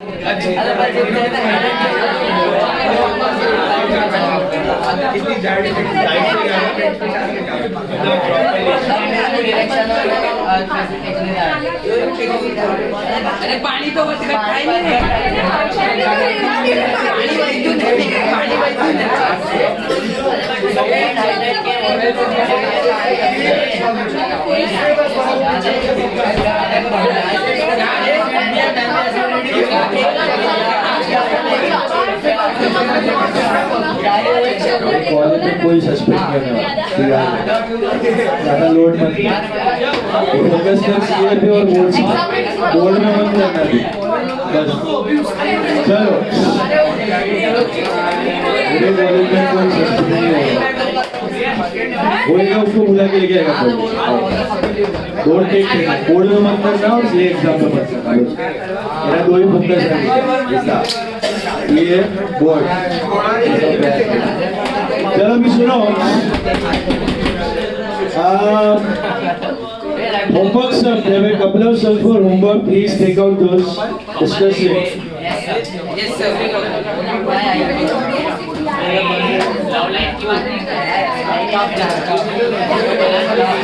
अरे पाणी तो काय नाही कॉलेज में कोई सस्पेंड करने वाला ज्यादा लोड मत फोकस कर सीए पे और बोर्ड में मत करना भी बस चलो मेरे कॉलेज में कोई सस्पेंड नहीं होगा उसको बुला के लेके आएगा बोर्ड टेक बोर्ड में मत करना और सीए एग्जाम में मत करना मेरा दो ही फोकस है ये बोर्ड चलो अभी सुनो homework stuff. There were a couple of stuff for homework. Please take out those. Discuss it. Yes sir.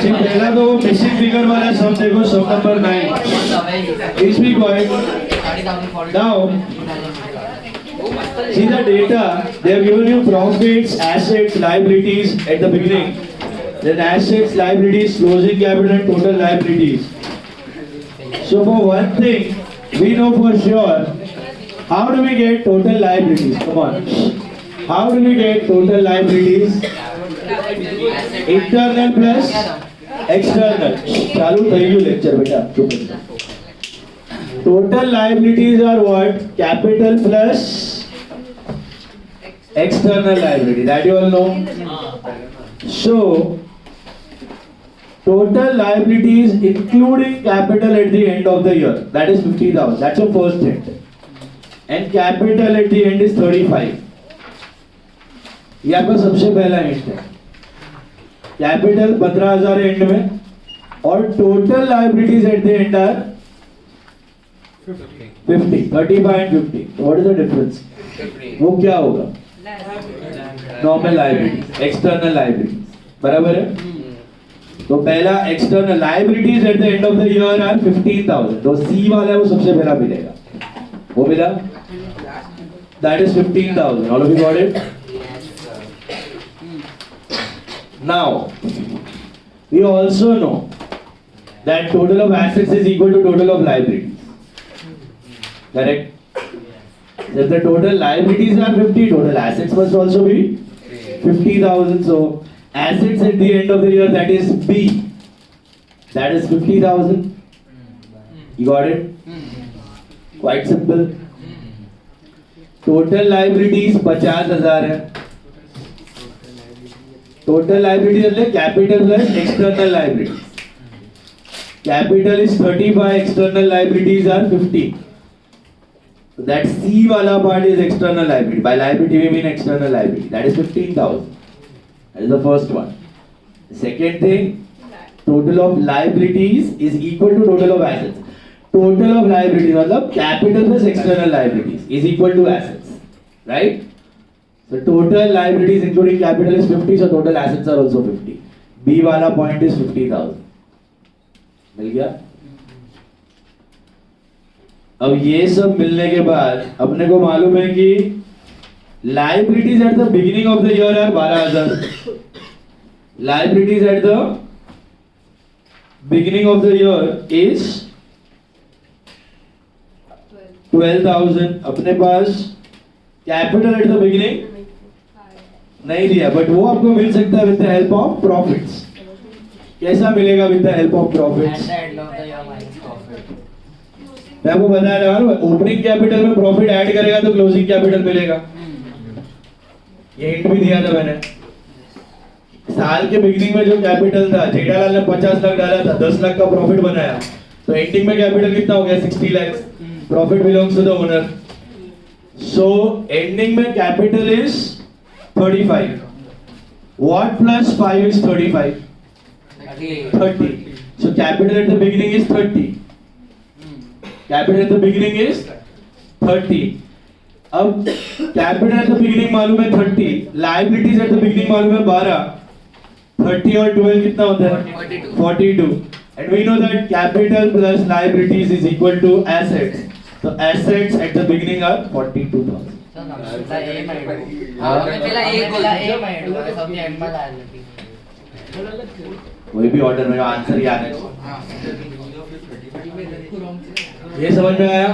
See, पहला तो बेसिक फिगर वाला सम देखो सम number 9. Please be quiet. Now, see the data. They have given you profits, assets, liabilities at the beginning. Then assets, liabilities, closing capital and total liabilities. So for one thing, we know for sure, how do we get total liabilities? Come on. How do we get total liabilities? Internal plus external. चालू થઈ ગયું lecture બેટા. Total liabilities are what? Capital plus external liability. That you all know. So total liabilities including capital at the end of the year, that is 50,000. That's your first hint. And capital at the end is 35. ये आपका सबसे पहला hint है. Capital 15,000 end में और total liabilities at the end are 50. 35 and 50. What is the difference? वो क्या होगा? Normal liability, external liability. बराबर है? तो पहला external liabilities at the end of the year are 15,000. तो सी वाला है वो सबसे पहला मिलेगा. वो मिला? That is 15,000. All of you got it? Now, we also know that total of assets is equal to total of liabilities. Correct? If the total liabilities are 50, total assets must also be 50,000. So, assets at the end of the year, that is B. That is 50,000. You got it? Quite simple. Total liabilities 50,000 है. Total liabilities એટલે capital plus external liabilities. Capital is 35, external liabilities are 50. So that C wala part is external liability. By liability we mean external liability. That is 15,000. That is the first one. The second thing, total of liabilities is equal to total of assets. Total of liabilities मतलब capital plus external liabilities is equal to assets. Right? So total liabilities including capital is 50, so total assets are also 50. B वाला point is 50,000. मिल गया? अब ये सब मिलने के बाद अपने को मालूम है कि liabilities at the beginning of the year are 12,000. Liabilities at the beginning of the year is 12,000. अपने पास capital at the beginning नहीं दिया, बट वो आपको मिल सकता है with the help of profits. कैसा मिलेगा with the help of profits? मैं आपको बता रहा हूँ, ओपनिंग कैपिटल में प्रॉफिट ऐड करेगा तो क्लोजिंग कैपिटल मिलेगा. ये हिंट भी दिया था मैंने. साल के बिगिनिंग में जो कैपिटल था, जेठालाल ने 50 लाख डाला था, 10 लाख का प्रॉफिट बनाया, तो एंडिंग में कैपिटल कितना हो गया? 60 लाख. Profit belongs to the owner. So ending में capital is 35. What plus 5 is 35? 30. So capital at the beginning is 30. Capital at the beginning is 30. अब कैपिटल एट द बिगिनिंग मालूम है 30, लायबिलिटीज एट द बिगिनिंग मालूम है 12, 30 और 12 कितना होता है 42. And we know that capital plus liabilities is equal to assets. So assets at the beginning are 42,000. कोई भी ऑर्डर में आंसर ही आना चाहिए. ये समझ में आया?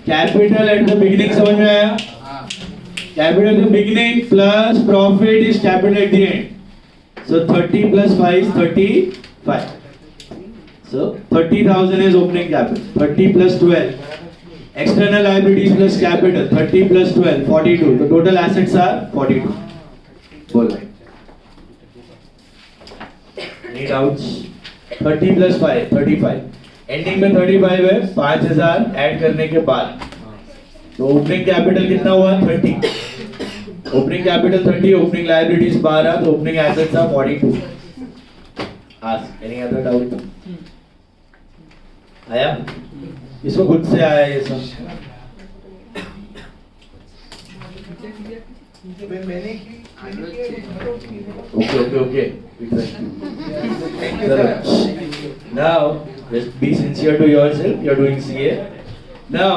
कैपिटल एट द बिगिनिंग समझ में आया? Capital at the beginning plus profit is capital eight the and. So 30 plus 5 is 35. So 30,000 is opening capital. 30 plus 12. External liabilities plus capital. 30 plus 12, 42. The total assets are 42. बोलो. Any doubts? 30 plus 5, 35. Ending में 35 है, 5,000 add करने के बाद. तो opening capital कितना हुआ? 30. Opening capital 30, opening liabilities 12, तो opening assets are 42. Ask any other doubt? आया? इसको खुद से आया ये सब. Okay. Now, just be sincere to yourself. You're doing CA. Now,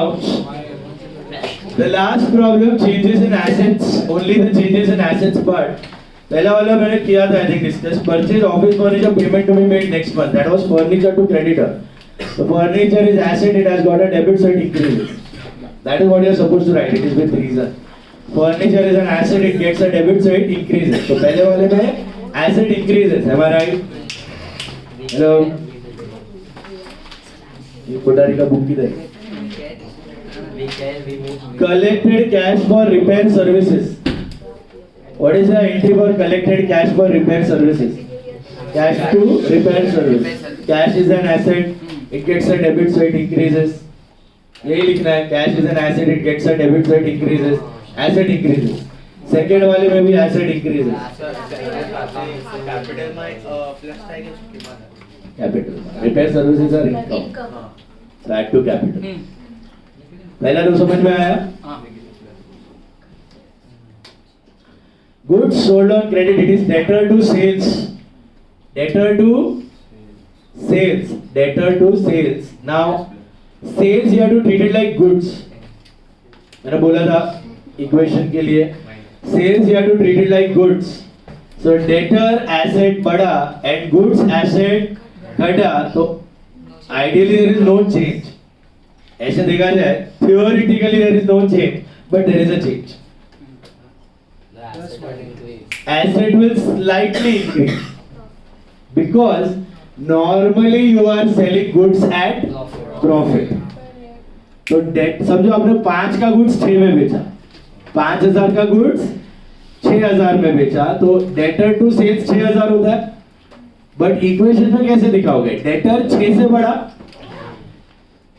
the last problem changes in assets. Only the changes in assets part. पहला वाला मैंने किया था, I think discuss. Purchase office furniture payment to be made next month. That was furniture to creditor. The furniture is asset. It has got a debit, so it increases. That is what you are supposed to write. It is with reason. Furniture is an asset. It gets a debit, so it increases. तो पहले वाले में asset increases. Am I right? Hello. ये कोठारी का book किधर है? Collected cash for repair services. What is the entry for collected cash for repair services? Cash to repair service. Cash is an asset. It gets a debit, so it increases. यही लिखना है. Cash is an asset. It gets a debit, so it increases. Asset increases. Second वाले में भी asset increases. Capital में plus time Capital. Repair services are income. So add to capital. पहला तो समझ में आया? Goods sold on credit, it is debtor to sales. Debtor to sales. Debtor to sales. Now, sales you have to treat it like goods. मैंने बोला था equation के लिए. Sales you have to treat it like goods. So debtor asset बढ़ा and goods asset घटा, तो ideally there is no change. ऐसे देखा जाए, theoretically there is no change, but there is a change. Asset will slightly increase because normally you are selling goods at profit. तो date समझो आपने 5 का goods 6 में बेचा, 5,000 का गुड्स 6,000 में बेचा, तो डेटर टू सेल्स 6,000 होता है. बट इक्वेशन में कैसे दिखाओगे? डेटर 6 से बड़ा,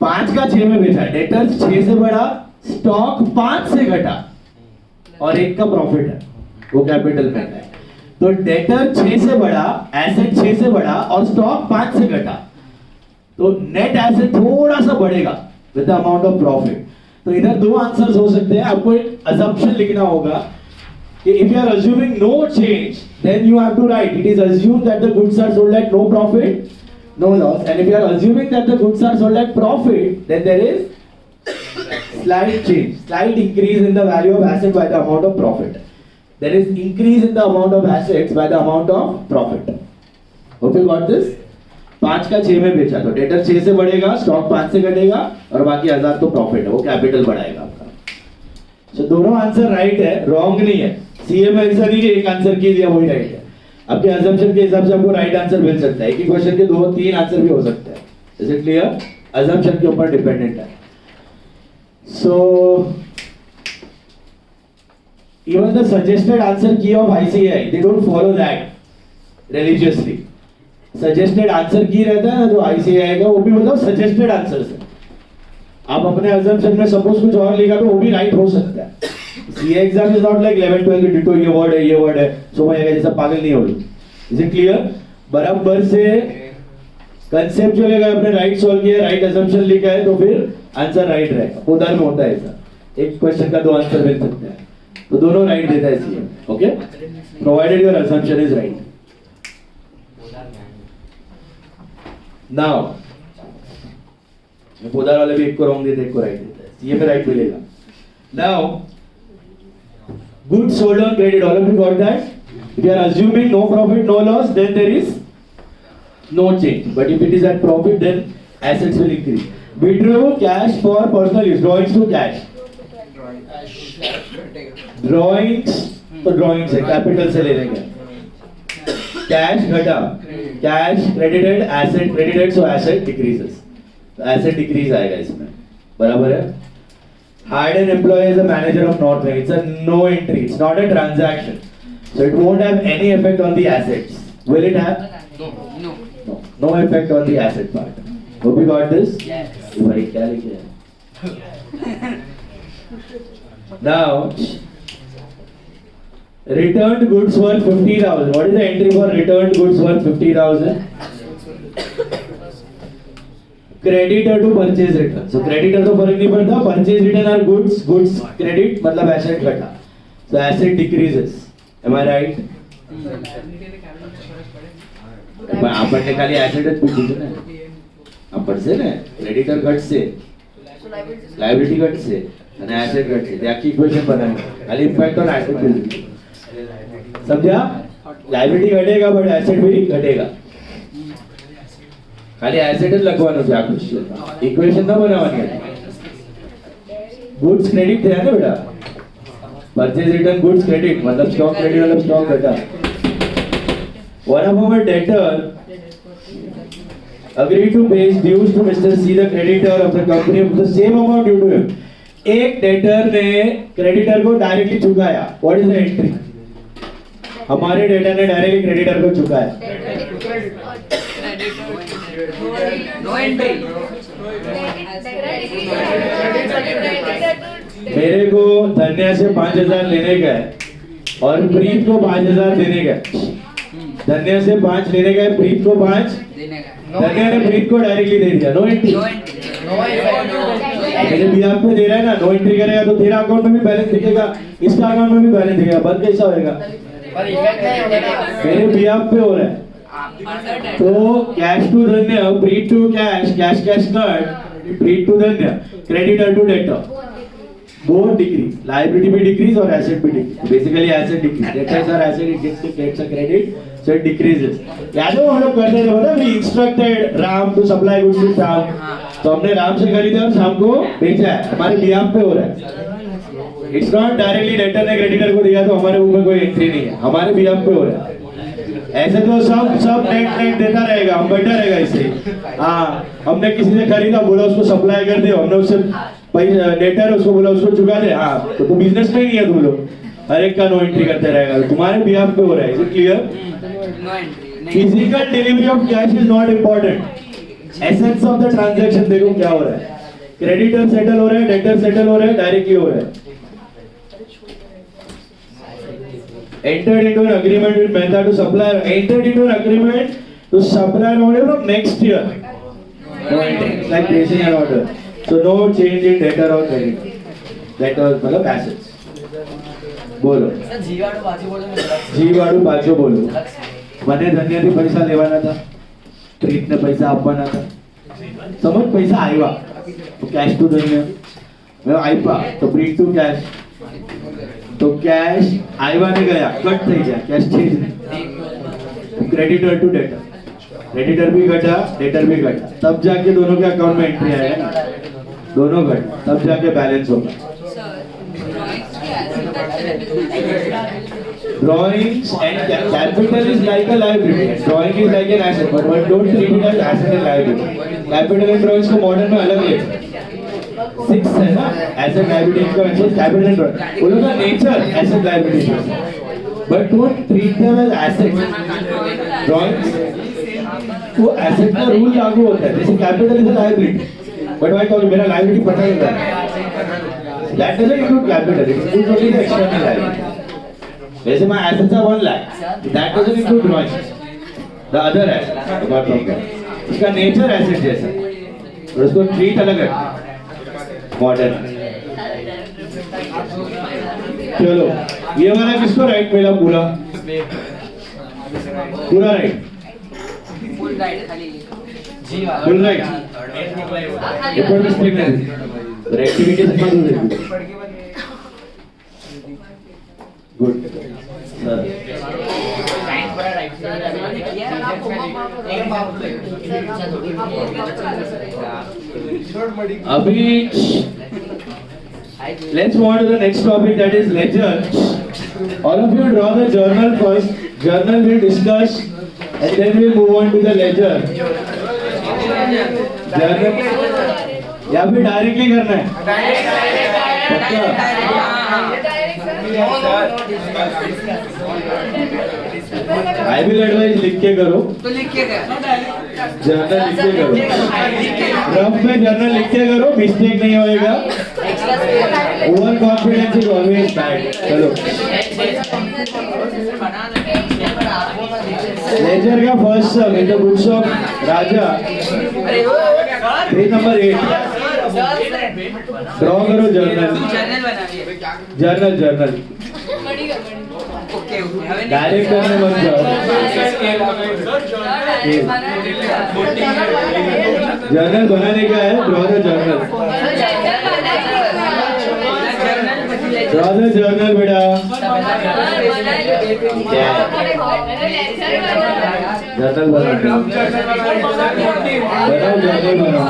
5 का 6 में बेचा, डेटर 6 से बड़ा, स्टॉक 5 से घटा और 1 का प्रॉफिट है, वो कैपिटल में है. तो डेटर 6 से बड़ा, एसेट 6 से बड़ा और स्टॉक 5 से घटा, तो नेट एसेट थोड़ा सा बढ़ेगा with the amount of profit. तो इधर दो आंसर्स हो सकते हैं. आपको एक अजम्पशन लिखना होगा कि if you are assuming no change, then you have to write it is assumed that the goods are sold at no profit, no loss, and if you are assuming that the goods are sold at profit, then there is slight change, slight increase in the value of asset by the amount of profit. There is increase in the amount of assets by the amount of profit. Okay, got this? 5 का 6 में बेचा, तो debtor 6 से बढ़ेगा, stock 5 से घटेगा और बाकी 1000 तो प्रॉफिट है, वो कैपिटल बढ़ाएगा आपका. So दोनों आंसर राइट है, रॉन्ग नहीं है. सीए में ऐसा नहीं कि एक आंसर की दिया वही राइट है. आपके अजम्पशन के हिसाब से आपको राइट आंसर मिल सकता है. एक ही क्वेश्चन के 2-3 आंसर भी हो सकते हैं. Is it clear? अजम्पशन के ऊपर डिपेंडेंट है. सो even the suggested answer key of ICAI, they don't follow that religiously. Suggested answer key रहता है ना जो ICAI का, वो भी मतलब suggested answers है. आप अपने assumption में suppose कुछ और लिखा तो वो भी right हो सकता है. CA exam is not like 11, 12 ditto ये वर्ड है सो मैं जैसा पागल नहीं हो रही. Is it clear? बराबर से कंसेप्चुअल अगर आपने राइट सॉल्व किया, राइट assumption लिखा है, तो फिर आंसर राइट रहेगा। उधर में होता है ऐसा, एक क्वेश्चन का दो आंसर मिल सकते हैं, तो दोनों राइट देता है CM. Okay, provided your assumption is right. Now Poddar वाले भी एक को रॉन्ग देते हैं, एक को राइट देता है, सीएम में राइट मिलेगा। Now goods sold on credit, all of you got that? If you are assuming no profit, no loss, then there is no change. But if it is at profit, then assets will increase. Withdraw cash for personal use. Drawings to cash. Drawings तो drawings है, capital से ले लेंगे। Cash घटा, cash credited, asset credited, so asset decreases. तो asset decrease आएगा इसमें, बराबर है? Hired an employee as a manager of North Bank. It's a no entry. It's not a transaction, so it won't have any effect on the assets. Will it have? No. No. No effect on the asset part. Hope you got this. Yes. भाई क्या लिखे हैं? Now, returned goods worth 50,000. What is the entry for returned goods worth 50,000? Creditor to purchase return. So creditor तो फर्क नहीं पड़ता. Purchase return are goods credit मतलब asset घटा. So asset decreases. Am I right? पण आपण ने खाली assetच पूछितो ना. आपण से ना creditor घटसे, liability घटसे आणि asset घटसे. ते आखी इक्वेशन बनाएंगे. खाली impact on asset बिल्डिंग. समझा? Liability घटेगा but asset भी घटेगा. खाली एसेट लगवानो છે આ ક્વેશ્ચન, ઇક્વેશન ન બનાવવાની હતી। गुड्स क्रेडिट थे ना बेटा, परचेज रिटर्न गुड्स क्रेडिट मतलब स्टॉक क्रेडिट मतलब स्टॉक घटा। One of our debtor agreed to pay his dues to Mr. C, the creditor of the company, of the same amount due to him. एक debtor ने creditor को directly चुकाया। What is the entry? हमारे debtor ने directly creditor को चुकाया। No entry. मेरे को धन्या से 5,000 लेने का है और प्रीत को 5,000 देने का है। धन्या से 5 लेने का है, प्रीत को 5 देने का। धन्या ने प्रीत को डायरेक्टली दे दिया। No entry. No entry. मेरे बिहाफ पे दे रहा है ना, नो एंट्री करेगा तो तेरा अकाउंट में भी बैलेंस दिखेगा, इसका अकाउंट में भी बैलेंस दिखेगा। बंद कैसा होएगा? मेरे बिहाफ पे हो रहा है तो कैश टू धन्य, प्रीत to cash, cash cash cut, प्रीत टू धन्य, creditor to debtor, both decrease, liability भी decrease और asset भी decrease. Basically asset decrease. Debtors are asset, it gets a credit, so it decreases. याद है हम लोग करते थे बोला, we instructed Ram to supply goods to Shyam. तो हमने राम से खरीदा और शाम को बेचा है, हमारे बिहाफ पे हो रहा है। It's not directly debtor ने creditor को दिया तो हमारे ऊपर कोई एंट्री नहीं है, हमारे बिहाफ पे हो रहा है। ऐसे तो सब नेट देता रहेगा, हम बैठा रहेगा इससे। हाँ, हमने किसी से खरीदा, बोला उसको सप्लाई कर दे, हमने उससे पैसा डेटर उसको बोला उसको चुका दे। हाँ, तो बिजनेस में नहीं है तुम लोग, हर एक का नो एंट्री करते रहेगा, तुम्हारे बिहाफ पे हो रहा है। Is it clear? No entry. Physical delivery of cash is not important. Essence of the transaction देखो क्या हो रहा है। क्रेडिटर सेटल हो रहा है, डेटर सेटल हो रहा है, डायरेक्टली हो रहा है। Entered into an agreement with Mehta to supply. Entered into an agreement to supply only from next year. No entry. It's like placing an order. So no change in debtor or credit. Debtor मतलब assets. બોલો. જી વાળું પાછો બોલો. મને ધન્યથી પૈસા લેવાના હતા, પ્રીતને પૈસા આપવાના હતા, સમજ પૈસા આવ્યા તો કેશ ટુ ધન્ય, મેં આપ્યા તો પ્રીત ટુ કેશ, तो कैश आईवा ने गया कट થઈ ગયા, कैश છે જ नहीं। क्रेडिटर टू डेटर, क्रेडिटर भी घटा, डेटर भी घटा, तब जाके दोनों के अकाउंट में एंट्री आएगा ना, दोनों घटा तब जाके बैलेंस होगा। Drawings and capital is like a liability. Drawing is like an asset, but don't treat it as asset and liability. Capital and drawings को मॉडर्न में अलग लेते हैं। 6 है ना, asset liability का मतलब capital and drawing। वो लोग का nature asset liability है, but don't treat them as assets। Drawings वो asset का रूल लागू होता है, जैसे capital is a liability, but why कहूँ मेरा liability पता नहीं था, that doesn't include capital, it includes only the external liability। वैसे my assets are 1 lakh, that doesn't include drawings, the other assets apart from that। इसका nature asset जैसा, और उसको treat अलग है। मॉडर्न। चलो ये वाला किसको राइट मिला? पूरा पूरा राइट, फुल राइट खाली जी फुल राइट। ऊपर मिस्टेक नहीं, और एक्टिविटी मत हो रही। Good sir. साइंस बड़ा राइट अभी let's move on to the next topic, that is ledger. All of you draw the journal first. Journal we discuss and then we move on to the ledger. Journal या फिर directly करना है? I will advise लिख के करो। तो लिख के जर्नल लिख के करो, रफ में जर्नल लिख के करो, मिस्टेक नहीं होएगा। Over confidence is always bad. चलो लेजर का फर्स्ट सब in the books of Raja, page number 8 draw करो जर्नल। जर्नल बना दिया। Journal journal okay okay direct करने मत जाओ। जर्नल बनाने का है, draw the journal. Draw the journal बेटा। जर्नल बनाओ, जर्नल बनाओ।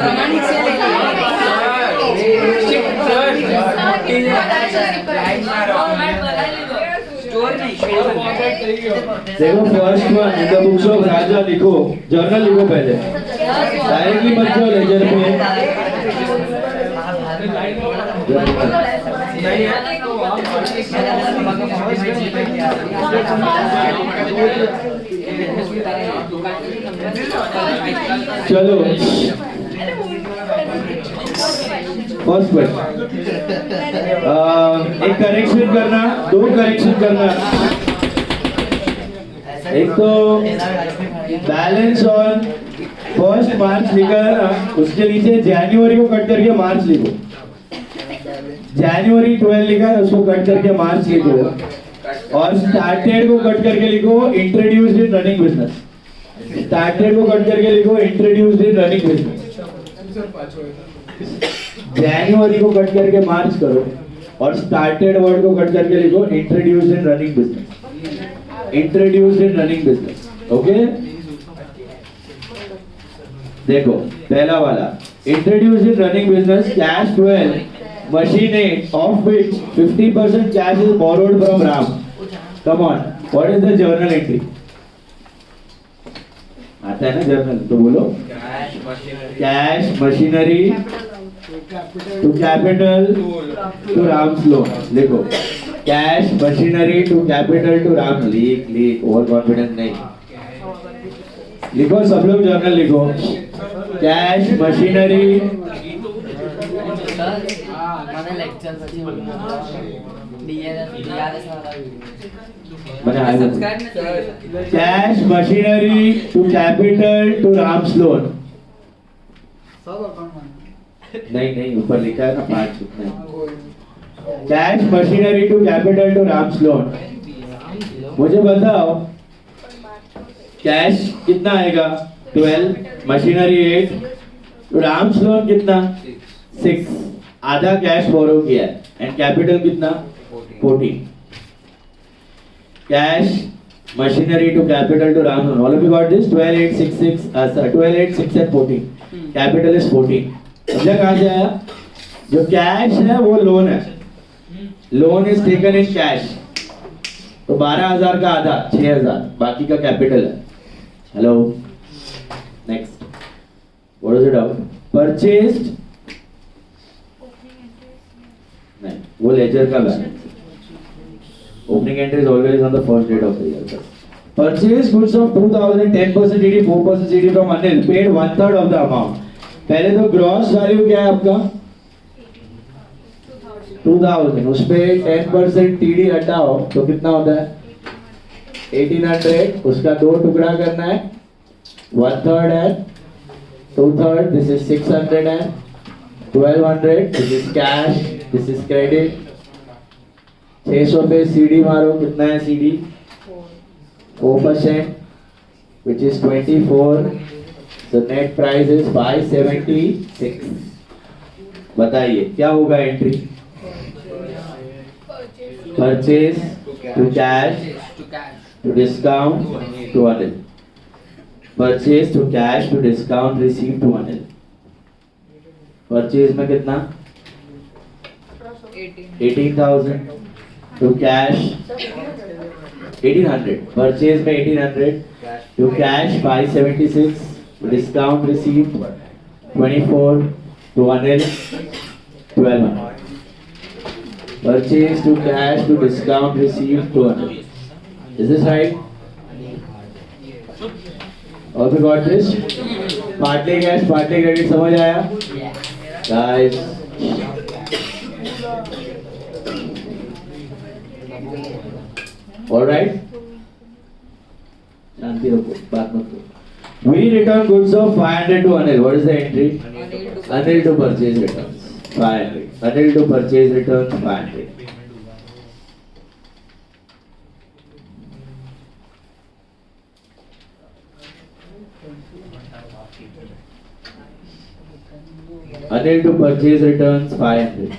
देखो first one in the books of Raja लिखो, जर्नल लिखो पहले, डायरेक्टली मत जाओ लेजर पे। चलो फर्स्ट क्वेश्चन, एक करेक्शन करना, दो करेक्शन करना। एक तो बैलेंस ऑन फर्स्ट मार्च लिखा है ना, उसके नीचे जनवरी को कट करके मार्च लिखो। जनवरी 12 लिखा है, उसको कट करके मार्च लिखो। और स्टार्टेड को कट करके लिखो introduced in running business. Started को कट करके लिखो इंट्रोड्यूस्ड इन रनिंग बिजनेस। जनवरी को कट करके मार्च करो और स्टार्टेड वर्ड को कट करके लिखो introduced in running business. Introduced in running business, okay. देखो पहला वाला introduced in running business, cash 12, machine 8, of which 50% cash is borrowed from Ram. Come on, what is the journal entry? आता है ना journal, तो बोलो। Cash machinery to capital to Ram's loan. लिखो cash machinery to capital to Ram's. लिख over confidence नहीं लिखो, सब लोग जर्नल लिखो। Cash machinery cash machinery to capital to Ram's loan. नहीं ऊपर लिखा है ना 5 नहीं। Cash machinery to capital to Ram's loan. मुझे बताओ कैश कितना आएगा? 12, मशीनरी 8, तो राम्स लोन कितना? 6। आधा कैश बोरो किया है एंड कैपिटल कितना? 14। Cash machinery to capital to Ram's loan, all of you got this? 12, 8, 6, 6 12, 8, 6 and 14। Capital is 14। समझा कहां से आया? जो कैश है वो लोन है, loan is taken in cash. तो 12,000 का आधा 6,000, बाकी का कैपिटल है। Hello next, what is it out? Purchased नहीं, वो लेजर का balance. Opening entry is always on the first date of the year. Purchase goods of 2000, 10% GD, 4% GD from Anil, paid 1/3 of the amount. पहले तो gross value क्या है आपका? 2000, उस पे 10% टीडी हटाओ तो कितना होता है? 1800। उसका 2 टुकड़ा करना है, 1/3 है, 2/3, दिस इज 600 है, 1200, this is cash, this is credit. 600 पे CD मारो, कितना है CD? 4%, which is 24. So net price is 576. बताइए क्या होगा entry? Purchase to cash to cash. to discount to anil. Purchase to cash to discount received to anil. Purchase में कितना? 18,000 to cash 1800. Purchase में 1800 to cash 576. Discount received 24 to anil 1200. Purchase to cash to discount received to anil. Is this right? All we got this? Partly cash, partly credit समझ आया? Guys. All right. शांति रखो, बात मत करो. We return goods of 500 to Anil. What is the entry? Anil to purchase returns 500. Anil to purchase returns 500. Anil to purchase returns 500.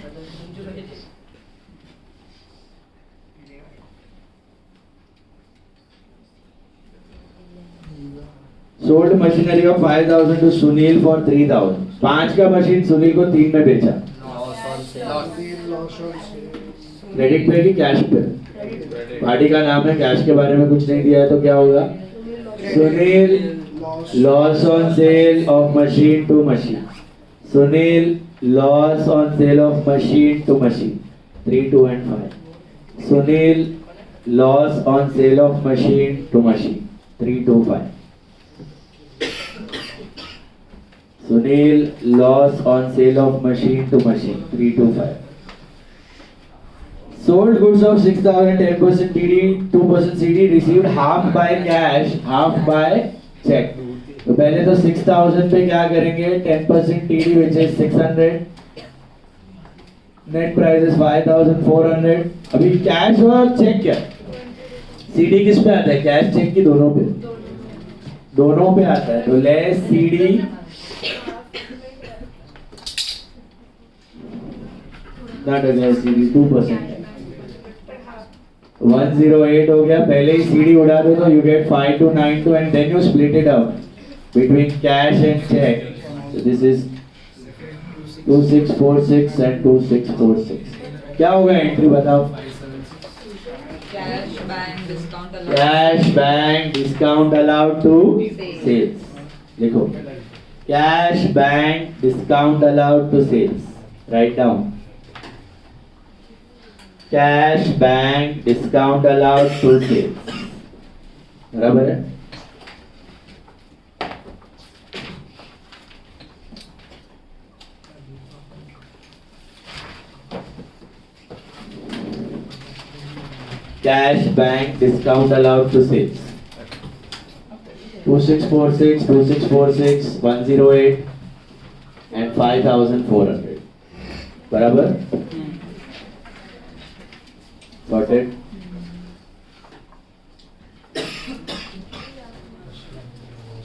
Sold machinery of 5,000 to Sunil for 3,000. 5 का machine Sunil को 3 में बेचा. Credit पे कि कैश पे? Party का नाम है, कैश के बारे में कुछ नहीं दिया है तो क्या होगा? Sunil loss on sale of machine to machine. Sunil loss on sale of machine to machine 3, 2 and 5. Sunil loss on sale of machine to machine 3, 2, 5. Sunil loss on sale of machine to machine 3, 2, 5. Sold goods of 6,000, 10% TD, 2% CD, received half by cash, half by check. तो पहले तो 6,000 पे क्या करेंगे? 10% TD which is 600. Net price is 5,400. अभी cash और check क्या? CD किस पे आता है? कैश चेक की दोनों पे? दोनों पे आता है. तो less CD not against CD 2%. 108 हो गया. पहले ही CD उड़ा दो तो you get 5292 and then you split it out between cash and check. So this is 2646 and 2646. क्या होगा एंट्री बताओ? Cash bank discount allowed. Cash bank discount allowed to sales. लिखो. Cash bank discount allowed to sales. Write down. Cash bank discount allowed to sales. बराबर है? Cash bank discount allowed to sales. 2646, 2646, 108 and 5,400. बराबर? Sorted?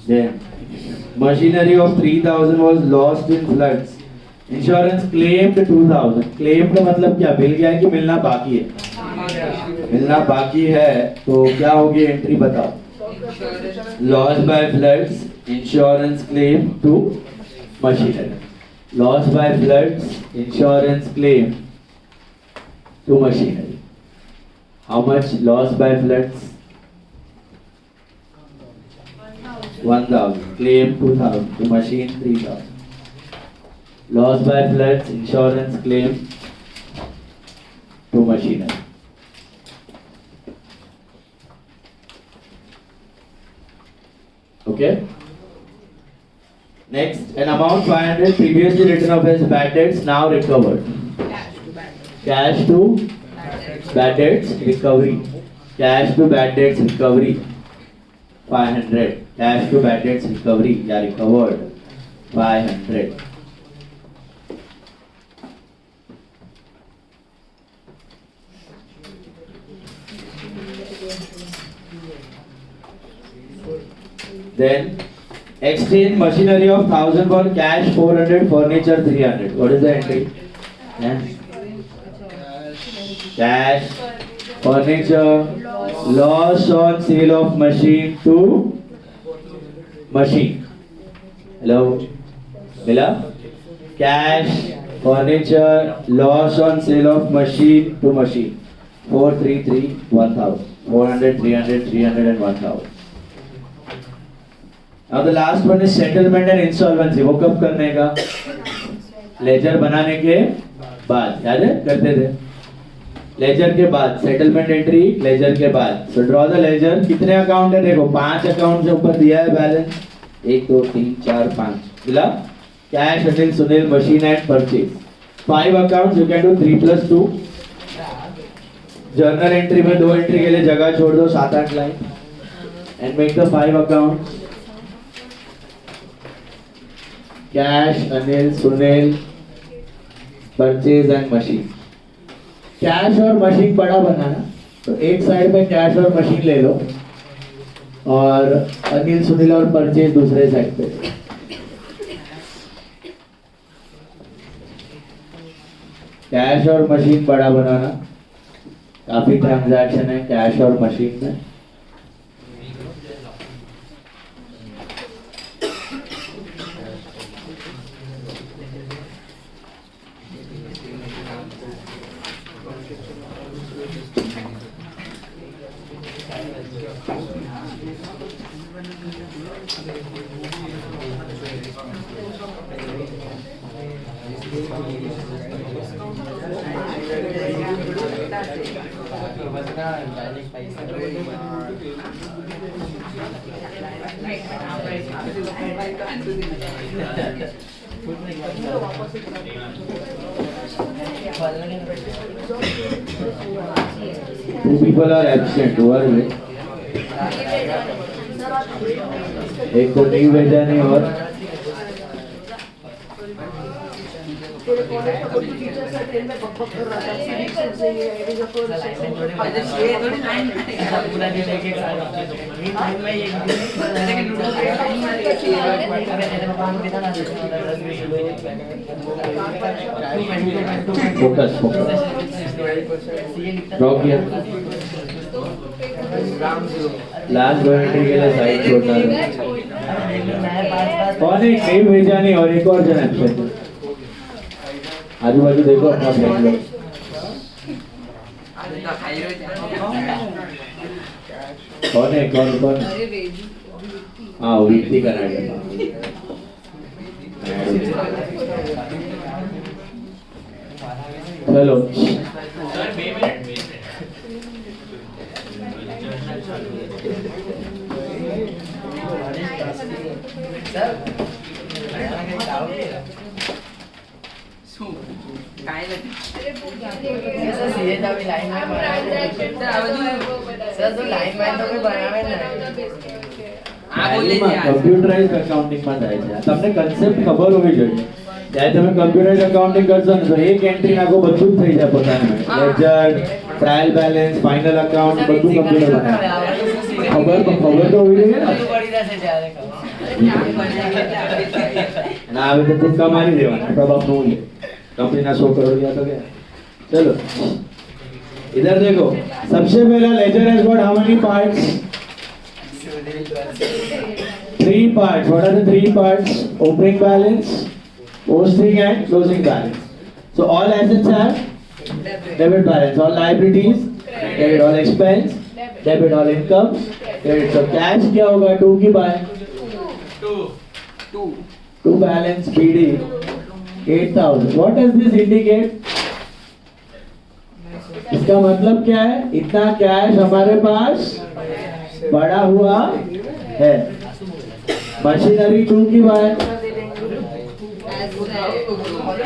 Then machinery of 3,000 was lost in floods. Insurance claimed 2,000. Claimed का मतलब क्या? मिल गया है कि मिलना बाकी है? मिलना बाकी है तो क्या होगी एंट्री बताओ? Loss by floods insurance claim to machinery. Loss by floods insurance claim to machinery. How much loss by floods? 1,000. Claim 2,000 to machine 3,000. Loss by floods insurance claim to machinery. Okay. Next, an amount 500 previously written off as bad debts now recovered. Cash to bad debts recovery. Cash to bad debts recovery 500. Cash to bad debts recovery या recovered 500. Then exchange machinery of 1000 for cash 400, furniture 300. What is the entry? Yeah. Cash, furniture, loss on sale of machine to machine. Hello? Mila? Cash, furniture, loss on sale of machine to machine. 433, 1000. 400, 300, 300 and 1000. Now the last one is settlement and insolvency. वो कब करने का? Laser बनाने के बाद, याद है? करते थे. लेजर के बाद, सेटलमेंट एंट्री लेजर के बाद. So draw the ledger. कितने अकाउंट है? देखो 5 अकाउंट से ऊपर दिया है बैलेंस. 1 2 3 4 5. मिला? Cash, Anil, Sunil, machine and purchase. 5 accounts. You can do 3 plus 2. Journal entry में 2 एंट्री के लिए जगह छोड़ दो, 7-8 line. And make the 5 accounts. Cash, Anil, Sunil, purchase and machine. Cash और मशीन बड़ा बनाना, तो एक साइड पे कैश और मशीन ले लो और अनिल, सुनील और परचेज दूसरे साइड पे. कैश और मशीन बड़ा बनाना. काफी ट्रांजैक्शन है कैश और मशीन में. Two people are absent. Who are they? एक को नहीं भेजा नहीं और फोकस ड्रॉप किया. लास्ट एंट्री के लिए साइड छोड़ना है. कौन एक नहीं भेजा नहीं और एक और जन एब्सेंट. आजू बाजू देखो अपना फ्रेंड लोग. कौन है? कौन? हाँ वो रीति का नाटक. चलो કમ્પ્યુટરાઇઝ અકાઉન્ટિંગમાં થાય છે. તમને કન્સેપ્ટ ખબર હોવી જોઈએ. જ્યારે તમે કમ્પ્યુટરાઇઝ અકાઉન્ટિંગ કરશો ને તો એક એન્ટ્રી નાખો બધું જ થઈ જાય પોતાને. Ledger, trial balance, final account બધું કમ્પ્યુટર બનાવે. ખબર તો હોવી જોઈએ ને. ના આવે તો તુક્કા મારી દેવાના. પ્રભાવ નો લે. कंपनी 100 करोड़ दिया तो क्या. चलो इधर देखो. सबसे पहला ledger has got how many parts? 3 parts. What are the 3 parts? Opening balance, posting and closing balance. So all assets are debit balance. All liabilities debit. All expense debit. All income debit. So cash क्या होगा? 2 की bye 2 balance BD 8000. What does this indicate? इसका मतलब क्या है? इतना cash हमारे पास बड़ा हुआ है. मशीनरी 2 की बाय.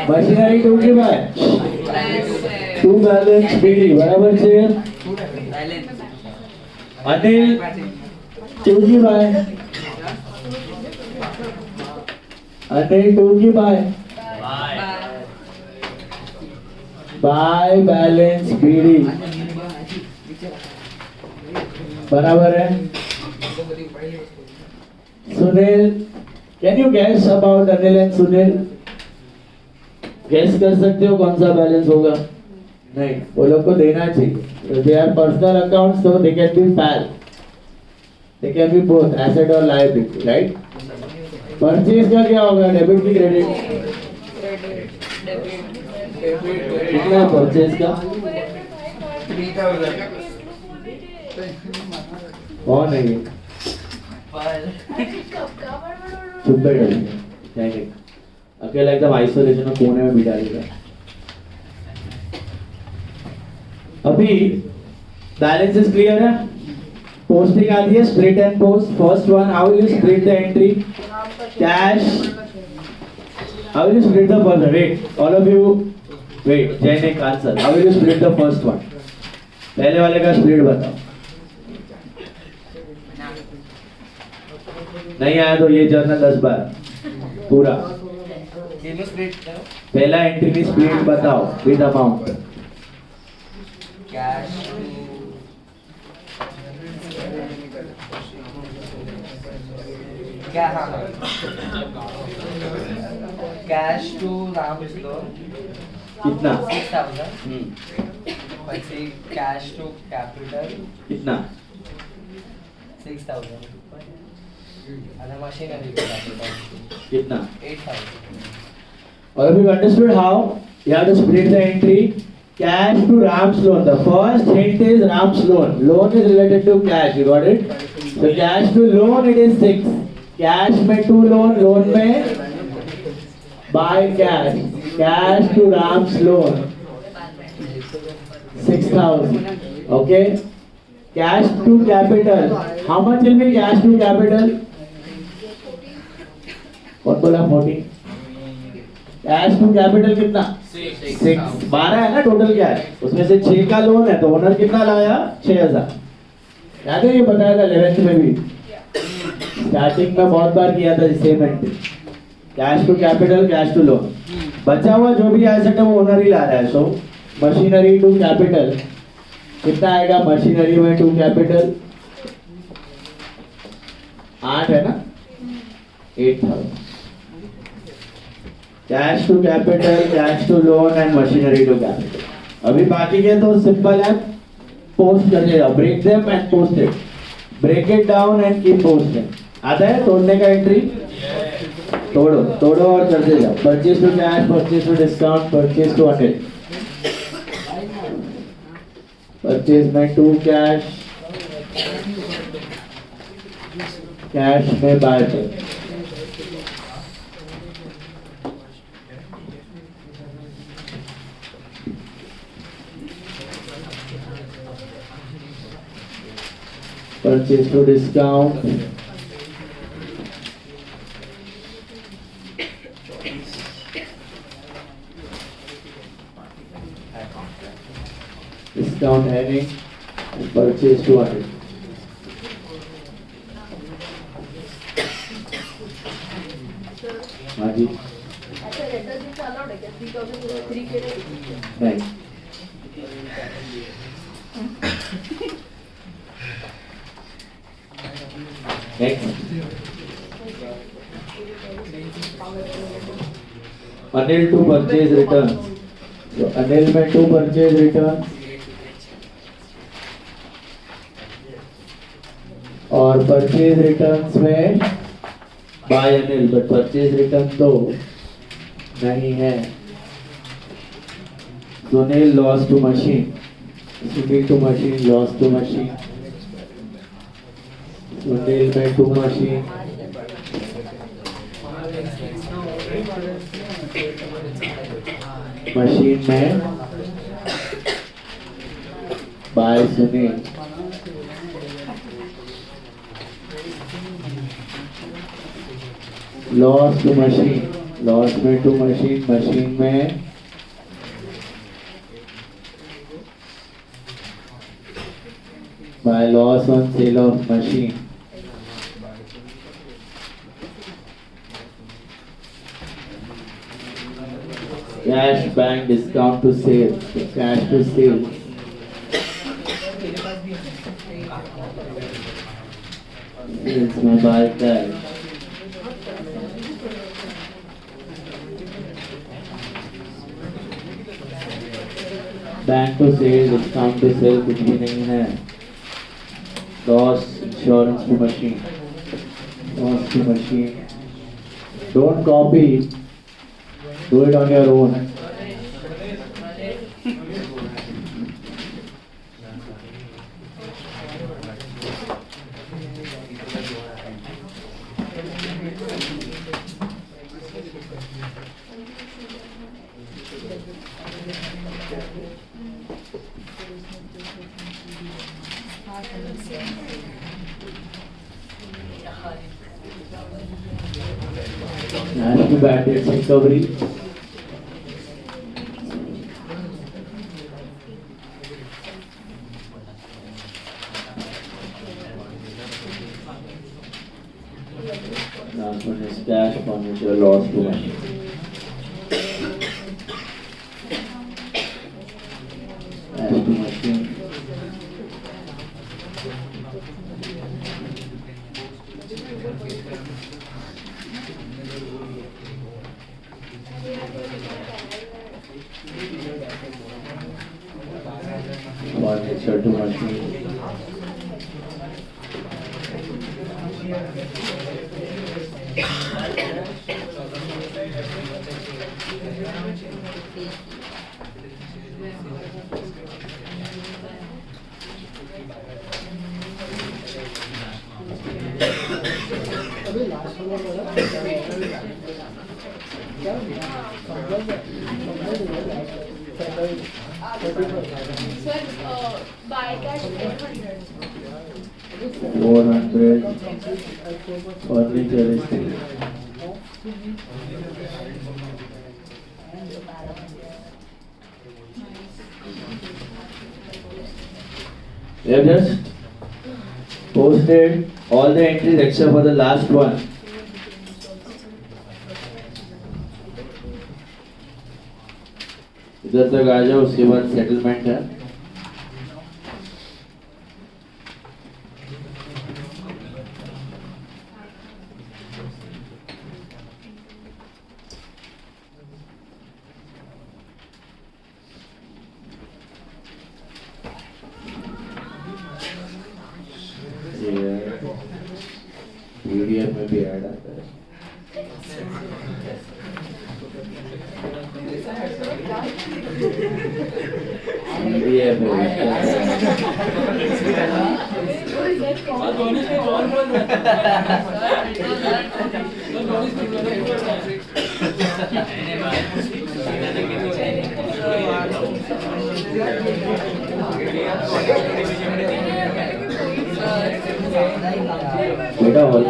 मशीनरी 2 की बाय 2 बैलेंस बीडी बराबर से. अनिल 2 की बाय. अनिल 2 की बाय बाय बैलेंस बीडी बराबर है. Sunil, can you guess about Anil and Sunil? Guess कर सकते हो कौन सा बैलेंस होगा? नहीं, वो लोग को देना चाहिए. They are personal accounts, so they can be pal. They can be both asset or liability, right? Purchase का क्या होगा? Debit की credit? कितना है purchase का? 3000. कौन है ये? चुप बैठ जाइए. अकेला एकदम आइसोलेशन में कोने में बिठा देगा. अभी बैलेंस इज क्लियर है. पोस्टिंग आती है split and post. First one, how will you split the entry? Cash. How will you split the first? Wait, all of you wait. Jay ने answer. How will you split the first one? पहले वाले का split बताओ. नहीं आया तो ये journal 10 बार पूरा. पहला एंट्री स्प्लिट बताओ विद अमाउंट. कैश क्या? हाँ, कैश टू राम लोन कितना? 6000. પછી कैश टू कैपिटल कितना? 6000. અને મશીનરી कैपिटल कितना? 8000. All of you understood how you have to split the entry? Cash to Ram's loan. The first hint is Ram's loan. Loan is related to cash. You got it? So cash to loan it is 6. Cash में to loan, loan में buy cash. Cash to Ram's loan 6000. Okay? Cash to capital. How much will be cash to capital? कौन बोला 40? Cash to capital कितना? 6. 12 है ना total. क्या है उसमें से 6 का लोन है तो ओनर कितना लाया? 6000. याद है ये बताया था 11th में भी. स्टार्टिंग में बहुत बार किया था same entry. Cash to capital, cash to loan. बचा हुआ जो भी एसेट है वो ओनर ही ला रहा है. सो मशीनरी टू कैपिटल कितना आएगा? मशीनरी में टू कैपिटल 8 है ना? 8000. Cash to capital, cash to loan and machinery to capital. अभी बाकी के तो सिंपल है. पोस्ट करके जाओ. Break them and post it. Break it down and keep posting. आता है तोड़ने का एंट्री? तोड़ो तोड़ो और करते जाओ. Purchase to cash, purchase to discount, purchase to attend. Purchase में टू कैश, कैश में बाय कर. Purchase to discount, discount having purchase to 100. हाँ जी. नहीं. Next. Anil to purchase returns. So Anil में to purchase returns और purchase returns में by Anil, but purchase return तो नहीं है. Sunil loss to machine. Sunil to machine, loss to machine. Sunil में to machine. Machine में by Sunil. Loss to machine, loss में to machine, machine में by loss on sale of machine. Cash bank discount to sales, cash to sales. Sales में buy cash. Bank to sale, discount to sale कुछ भी नहीं है. Loss insurance to machine, loss to machine. Don't copy, do it on your own. National bad debts recovery. Last one is cash financial loss to money. Cash to machine. Furniture to machine. Sir, buy cash 800. 400. Furniture is 3. We have just posted all the entries except for the last one. इधर तक आ जाओ, उसके बाद settlement है. PDF में भी add आता है. PDF में भी बेटा बोल.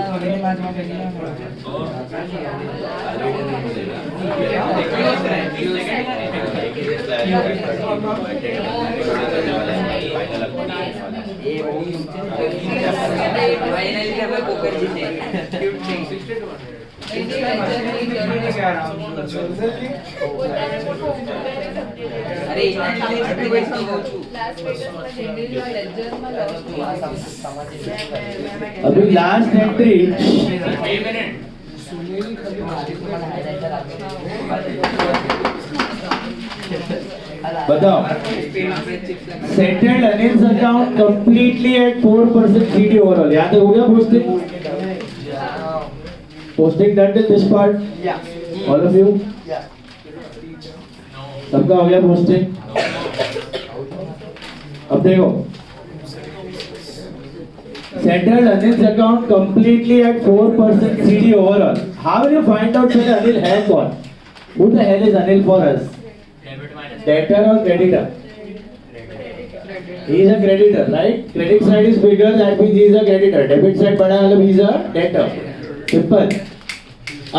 अभी लास्ट एंट्री बताओ. Settled Anil's account completely eight 4% CD overall. यहाँ तक हो गया posting? Posting done till this part? All of you? सबका हो गया पोस्टिंग? अब देखो, settled Anil's account completely at 4% CD overall. How will you find out whether Anil has gone? Who the hell is Anil for us? Debtor or creditor? He is a creditor, right? Credit side is bigger, that means he is a creditor. Debit side बड़ा मतलब he is a debtor. Simple.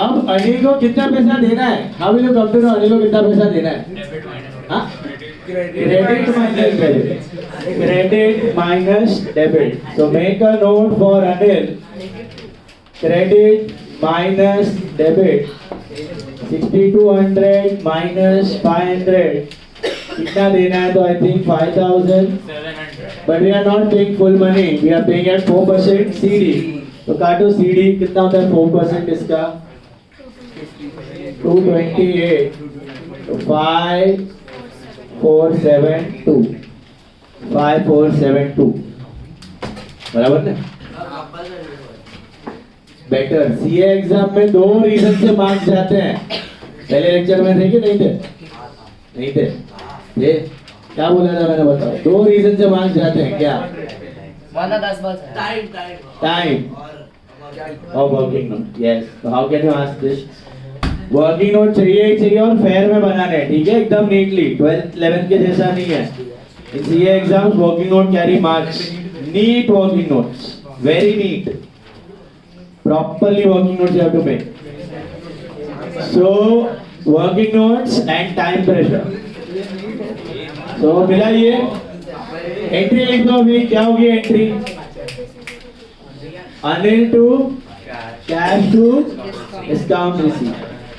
अब अनिल को कितना पैसा देना है? How will you come to know Anil को कितना पैसा देना है? हाँ? Credit minus debit. Credit minus debit. So make a note for Anil. Credit minus debit. 6200 minus 500. कितना देना है? तो I think 5700. But we are not paying full money. We are paying at 4% CD. तो काटो CD. कितना होता है 4% इसका? 228. तो 5 5472 5472 बराबर ना? बेटर सीए एग्जाम में 2 रीजन से मार्क्स जाते हैं। पहले लेक्चर में थे कि नहीं थे? नहीं थे। ये क्या बोला था मैंने, बताओ। 2 रीजन से मार्क्स जाते हैं क्या? वरना 10 बस टाइम और वर्किंग नोट। यस, तो how can you ask this? Working note चाहिए ही चाहिए और फेयर में बनाने हैं, ठीक है, एकदम नीटली। 12th 11th के जैसा नहीं है। In CA exams working note carry marks. Neat working notes, very neat, properly working notes you have to make. So working notes and time pressure. So मिला ये एंट्री लिख दो। अभी क्या होगी entry? Anil to cash to discount receive.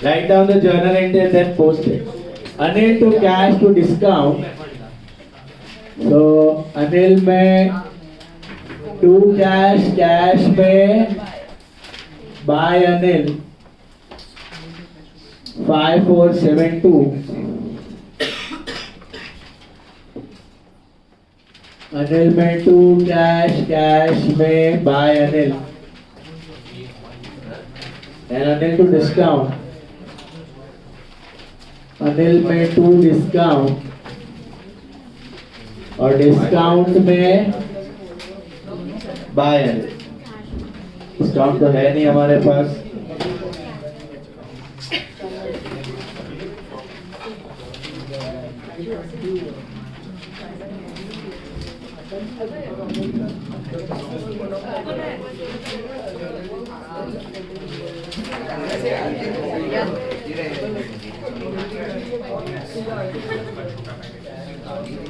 Write down the journal entry and then post it. Anil to cash to discount. So Anil में to cash, cash में by Anil 5472 Anil में टू कैश, कैश में by Anil and Anil to discount, Anil में to discount और discount में by Anil। Discount तो है नहीं हमारे पास।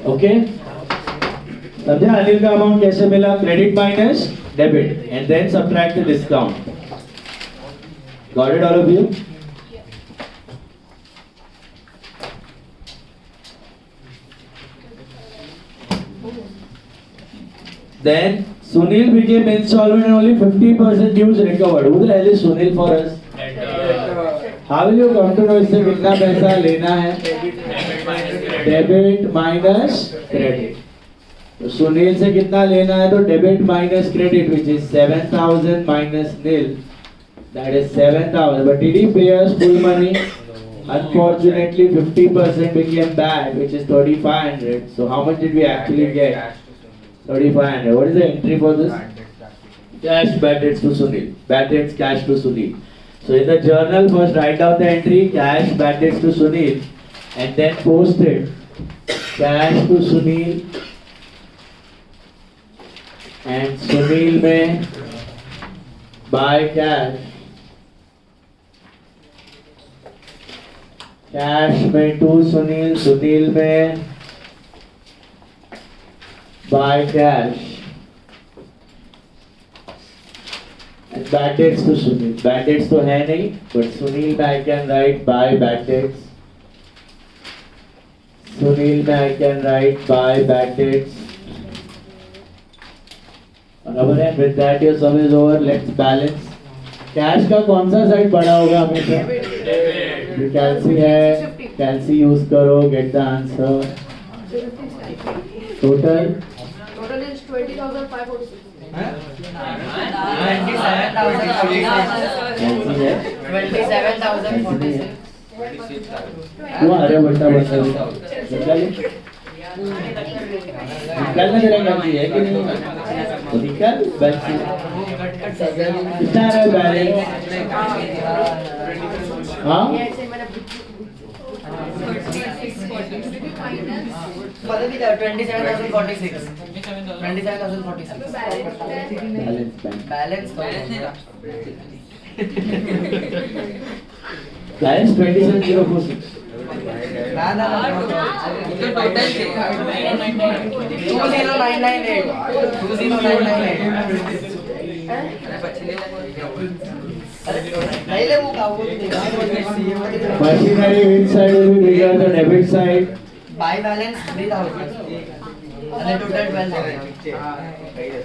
ओके, समझा? अनिल का अमाउंट कैसे मिला? Credit minus debit and then subtract the discount. Got it, all of you? Then Sunil became insolvent and only 50% dues recovered. Who the hell is Sunil for us? How will you come to know इससे कितना पैसा लेना है? Debit minus credit. तो सुनील से कितना लेना है? तो debit minus credit, which is 7000 minus nil, that is 7000. But did he pay us full money? Unfortunately 50% became bad, which is 3500. So how much did we actually get? 3500. What is the entry for this? Cash bad debts to Sunil. Bad debts cash to Sunil. So in the journal first write down the entry cash bad debts to Sunil and then post it cash to Sunil and Sunil में buy cash, cash में to Sunil, Sunil में buy cash and bad debts to Sunil. Bad debts तो है नहीं, but Sunil में I can write buy bad debts. Sunil में I can write buy bad debts. बराबर है। With that your sum is over. Let's balance. Cash का कौन सा साइड बड़ा होगा हमेशा? कैल्सी है, कैल्सी यूज करो, get the answer. Total is 20,546. कैल्सी है 27,046। वो अरे बट्टा बट्टा निकाल निकालना तेरा कैल्सी है कि नहीं? तो निकाल बैलेंस कितना है बैलेंस? हाँ पता नहीं था 27,046 27,046 बैलेंस बैलेंस बैलेंस 27046 ना ना ना टोटल 20998 नहीं ले वो का वो machinery which side will be bigger, the debit side? By balance 3000 અને total 12000 Yes.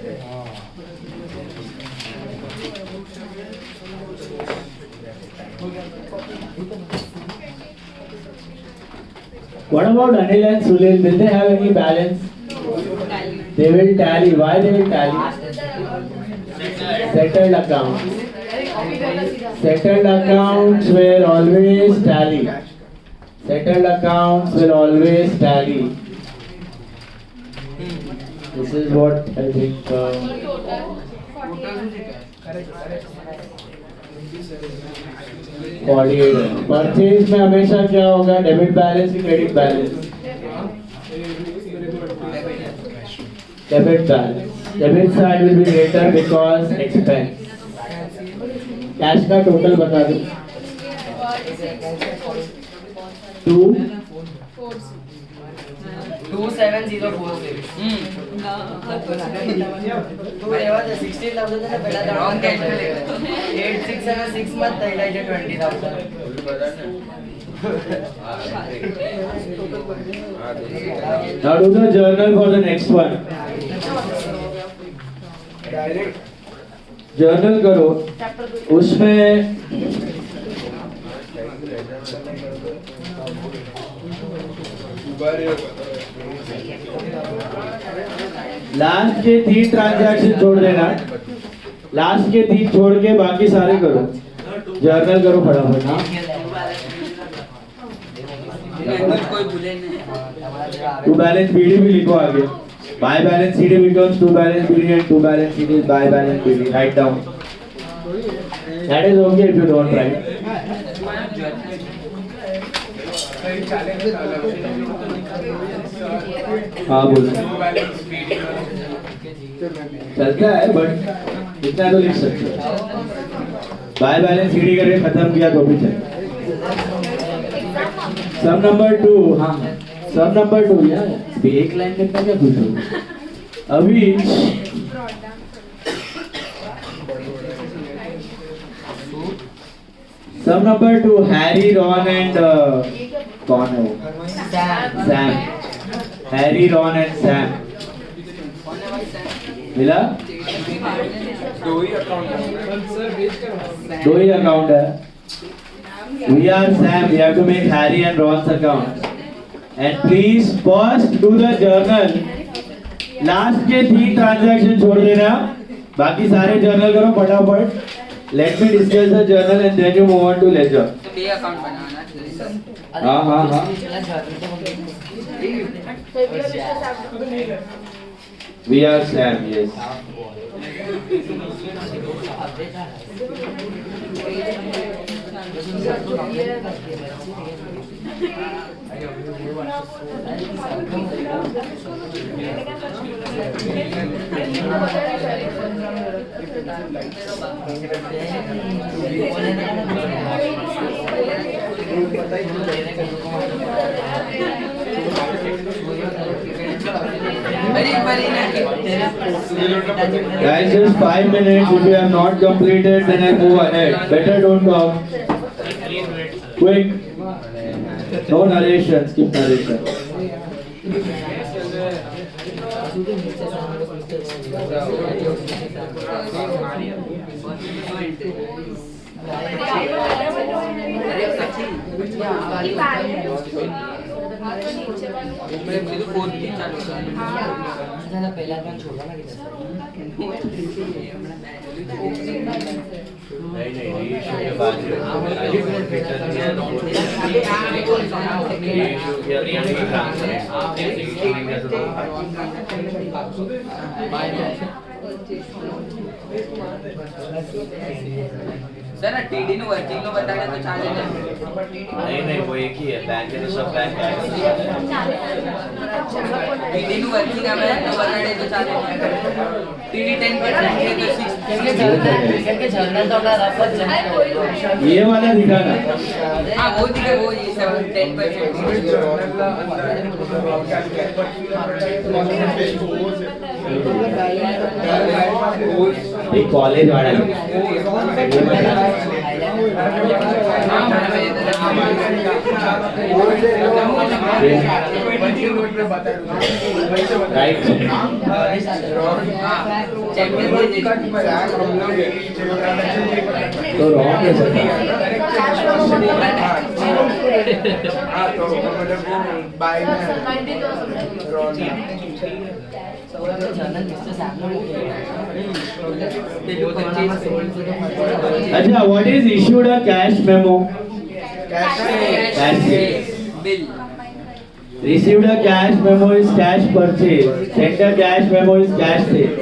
What about Anil and Sulil? Will they have any balance? They will tally. Why they will tally? Settled accounts. Settled accounts will always tally. Settled accounts will always tally. This is what I think. Purchase में हमेशा क्या होगा? Debit balance की credit balance? Debit balance. Debit side will be greater because expense. Cash का total बता दो. 27046. तू एव्हा 16,000 ने पहिला रॉंग कॅल्क्युलेट. 86 आणि 6 मध्ये तैलाचे 20,000. Now do the journal for the next one. Journal करो. उसमें लास्ट के 3 ट्रांजैक्शन छोड़ देना. लास्ट के 3 छोड़ के बाकी सारे करो. जर्नल करो फटाफट. हाँ, टू बैलेंस बीडी भी लिखो आगे. By balance CD becomes to balance BD and to balance CD is by balance BD. Write down. That is okay if you don't write. हाँ बोलो. चलता है बट इतना तो लिख सकते हो. बाय बैलेंस सीडी करके खत्म किया तो भी चलेगा. सम नंबर 2. हाँ, सम नंबर 2 यार. एक लाइन लिखना क्या पूछो. अभी सम नंबर 2 हैरी, रॉन एंड कौन है वो? Sam. Harry, Ron and Sam. मिला? 2 ही अकाउंट है. We are Sam. We have to make Harry and Ron's account. And please first do the journal. Last के 3 ट्रांजैक्शन छोड़ देना. बाकी सारे जर्नल करो फटाफट. Let me discuss the journal and then you move on to ledger. तो ये account बनाना है. हाँ हाँ हाँ. We are Sam. Yes. Guys, just 5 minutes. If you have not completed, then I move ahead. Better don't talk. Quick. No narration. Skip narration. पहिला पण छोटा ना किती. सर टीडी नो वर्किंग नो बताने तो चालेल. नहीं वो एक ही है. बैंक के तो सब बैंक है. टीडी नो वर्किंग हमें तो बताने तो चालेल. टीडी 10% है तो 6. इनके जर्नल तो अपना रफत जमा. ये वाला दिखाना. हाँ वो दिखे वो ये 10%. एक कॉलेज वाला है. राइट. तो रॉन्ग है सर. हाँ तो मतलब वो बाय में अच्छा, what is issued a cash memo? Cash bill received a cash memo is cash purchase. Sent a cash memo is cash sale.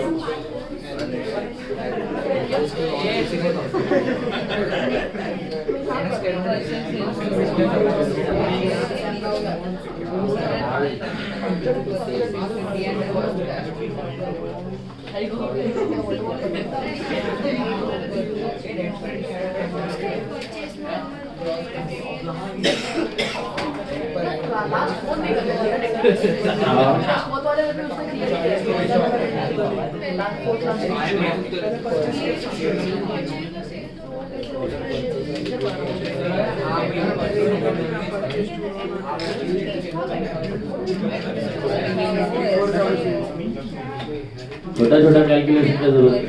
छोटा छोटा कैलकुलेशन का जरूरत है।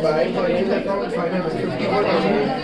By purchase account final 54,000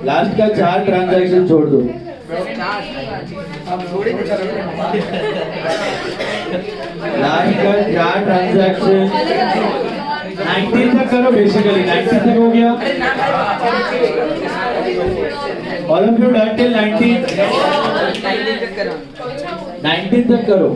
last का 4 ट्रांजैक्शन छोड़ दो। लास्ट का 4 ट्रांजैक्शन 19 तक करो, बेसिकली 19 तक हो गया। All of you done till 19 तक करो।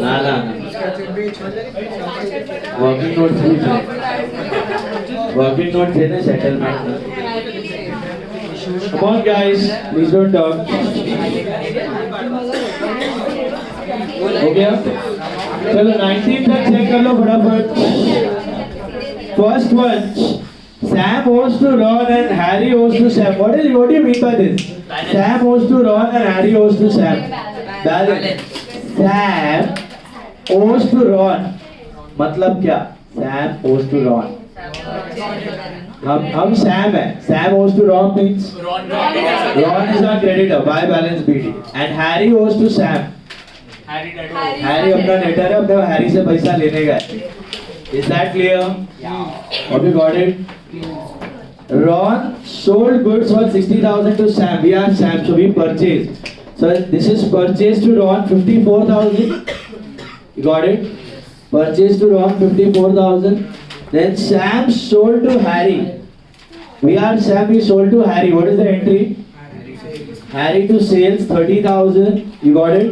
ना ना वर्किंग नोट्स भी છે, वर्किंग नोट છે ને settlement. Come on guys, please don't talk. हो गया? चलो 19 तक चेक कर लो फटाफट। First one, Sam owes to Ron and Harry owes to Sam. What do you mean by this? Sam owes to Ron and Harry owes to Sam. Balance. Sam owes to Ron. मतलब क्या? Sam owes to Ron. हम Sam है. Sam owes to Ron means Ron is our creditor. Buy balance BD. And Harry owes to Sam. Harry अपना नेटर है, अपने Harry से पैसा लेने गए। Is that clear? Have you got it? Ron sold goods worth 60,000 to Sam. We are Sam, so we purchased. So this is purchased to Ron 54,000. You got it? Purchased to Ron 54,000. Then Sam sold to Harry. We are Sam. We sold to Harry. What is the entry? Harry to sales 30,000. You got it?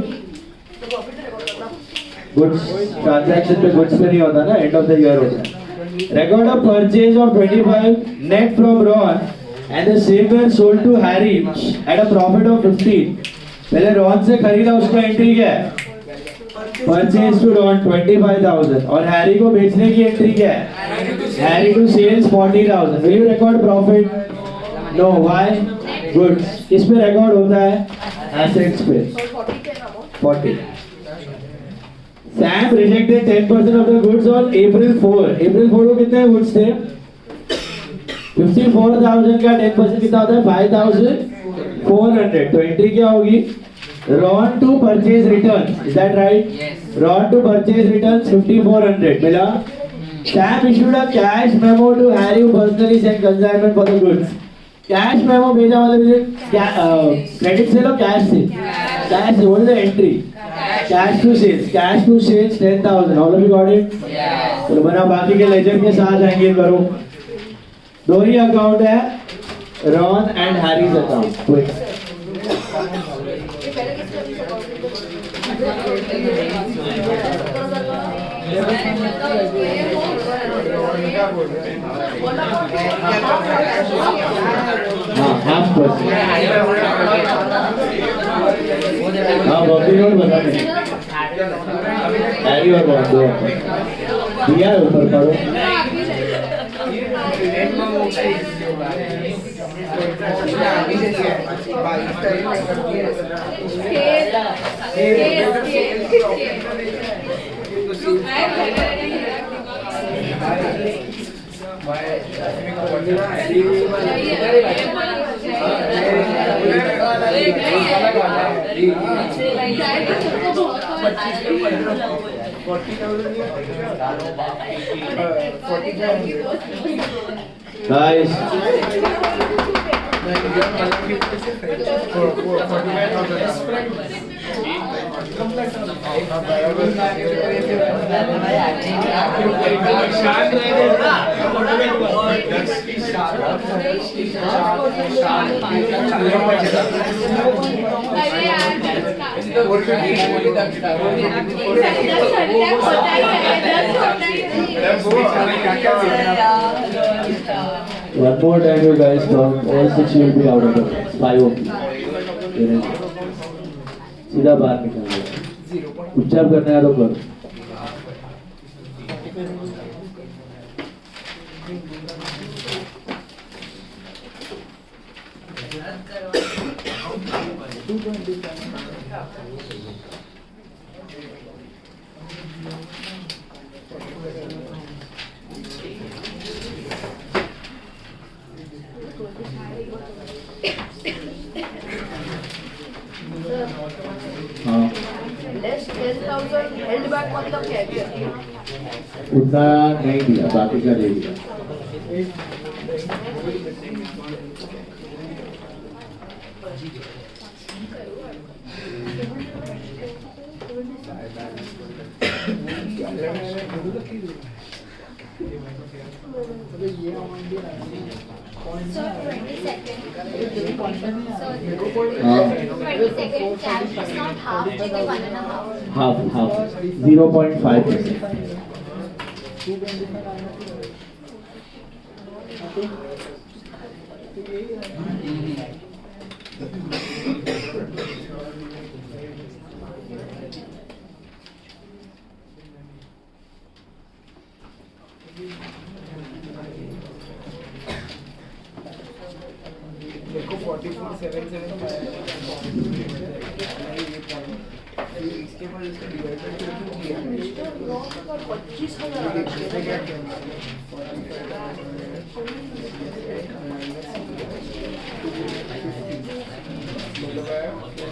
Goods transaction पे goods पे नहीं होता ना, end of the year होता है। Record a purchase of 25 net from Ron and the same were sold to Harry at a profit of 15. पहले Ron से खरीदा, उसका एंट्री क्या है? Purchase to Ron 25,000 और Harry को बेचने की एंट्री क्या है? Harry to sales 40,000. Will you record profit? No. Why? Goods. किस पे record होता है? Assets पे 40. Sam rejected 10% of the goods on April 4. April 4 को कितने goods थे? 54,000 का 10% कितना होता है? 5,400. तो एंट्री क्या होगी? Ron to purchase returns. Is that right? Yes. Ron to purchase returns 5400. Mila. Sam issued a cash memo to Harry who personally sent consignment for the goods. Cash memo भेजा मतलब credit sale or cash sale? Cash. What is the entry? Cash to sales. Cash to sales 10,000. All of you got it? Yes. चलो बना बाकी के laser के साथ आएंगे करो. दो ही अकाउंट है, Ron and Harry's account. Quick. हाँ हाफ परसेंट. हाँ वर्किंग नोट बता दें. हैरी और रॉन दो दिया है ऊपर करो. Guys, one more time you guys talk, all six will be out of the box. 5 of you. सीधा बाहर निकल. उच्चार करने आ तो करो. हाँ. Less 10,000 held back मतलब क्या है? उतना नहीं दिया, बाकी का दे दिया. So 22nd. हाँ. 22nd cash is not half, it is 1.5. Half 0.5%. देखो 44,775 इसके बाद इसका डिवाइडर क्यों किया? और 25,000 इससे क्या किया? मतलब है 225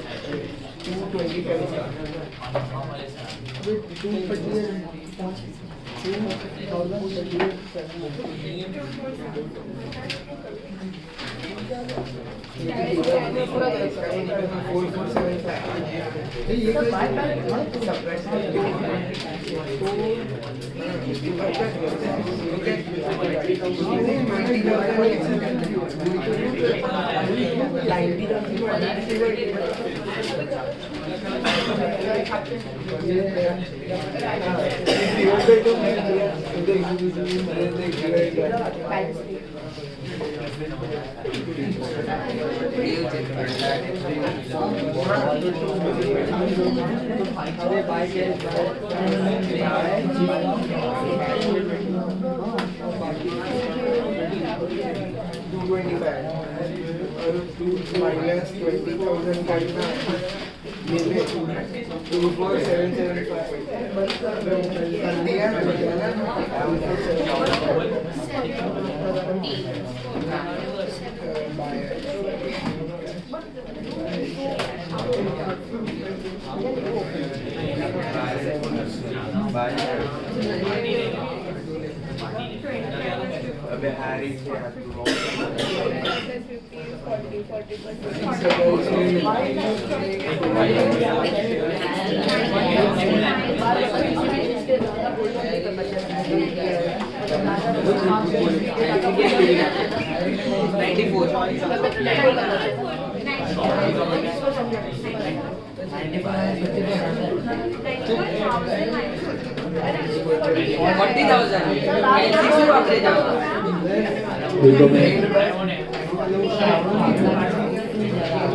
और 2 minus 20,000 करना ये ले 24,775 कर दिया ना 24,775 अबे हैरी से 40,000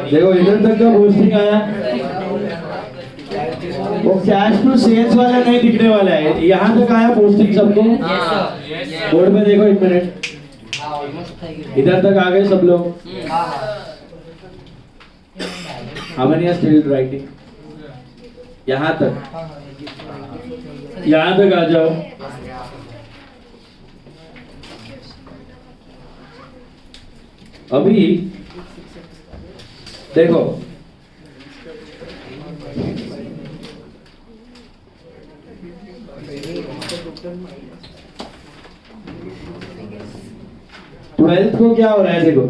देखो इधर तक का पोस्टिंग आया, वो कैश टू सेल्स वाला नहीं दिखने वाला है, यहाँ तक आया पोस्टिंग सबको। बोर्ड में देखो एक मिनट, इधर तक आ गए सब लोग। How many are still writing? यहाँ तक आ जाओ। अभी देखो ट्वेल्थ को क्या हो रहा है, देखो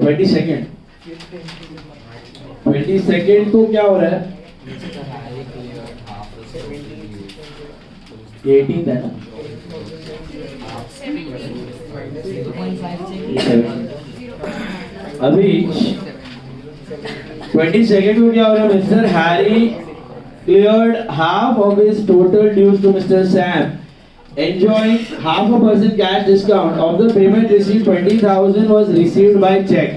22nd को क्या हो रहा है, 18th है ना, अभी 22nd को क्या हो रहा है, mister Harry cleared half of his total dues to Mr. Sam, enjoying half a % cash discount of the payment received. 20,000 was received by check.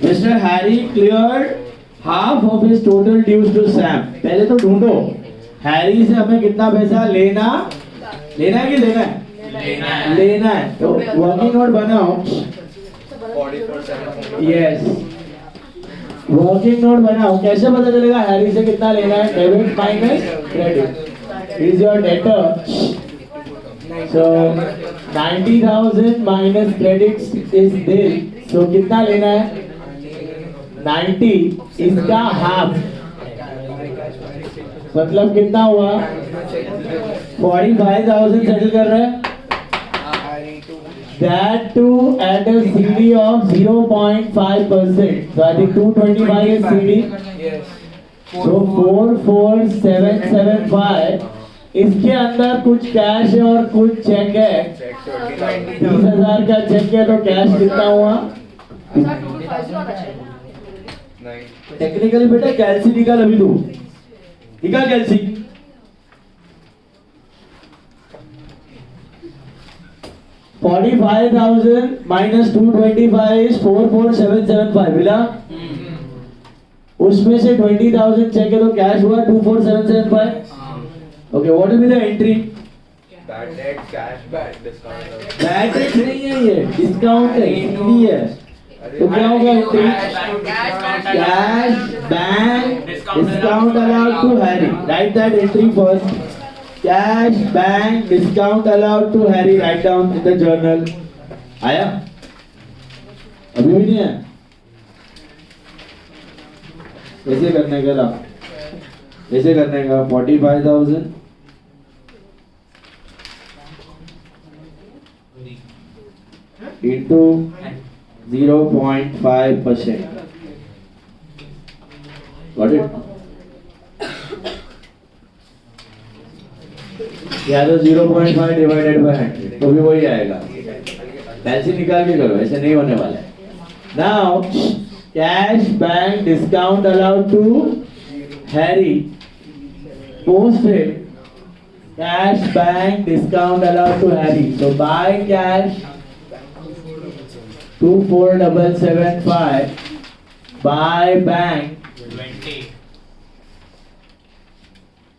Mr. Harry cleared half of his total dues to Sam. पहले तो ढूंढो Harry से हमें कितना पैसा लेना है कि लेना है? लेना है। तो वर्किंग नोट बनाओ। यस, वर्किंग नोट बनाओ। कैसे पता चलेगा हैरी से कितना लेना है? Debit minus credit is your debtor. So 90,000 minus credit is this. So कितना लेना है? 90, इसका हाफ मतलब कितना हुआ? 45,000 सेटल कर रहे हैं। That too at a CD of 0.5%. So I think 225 is CD. So 44775. इसके अंदर कुछ कैश है और कुछ चेक है। 30,000 का चेक है, तो कैश कितना हुआ? टेक्निकली बेटा कैलसी निकाल, अभी तू निकाल कैलसी। $45,000 minus 225 is 44775 मिला। उसमें से 20,000 चेक है, तो कैश हुआ 24775। Okay, what will be the entry? Bad debt, cash back, discount. Bad debt नहीं है, ये डिस्काउंट है, एंट्री है। तो क्या होगा entry? Cash bank discount allowed to Harry. Write that entry first. Cash bank discount allowed to Harry, write down in the journal. आया? अभी भी नहीं है? ऐसे करने का ला, ऐसे करने का 45,000 into 0.5%. Got it? या तो 0.5 डिवाइडेड बाय 100, तो भी वही आएगा। कैलसी निकाल के करो, ऐसे नहीं होने वाला है। Now cash bank discount allowed to Harry, posted cash bank discount allowed to Harry. So by cash 24775, by bank 20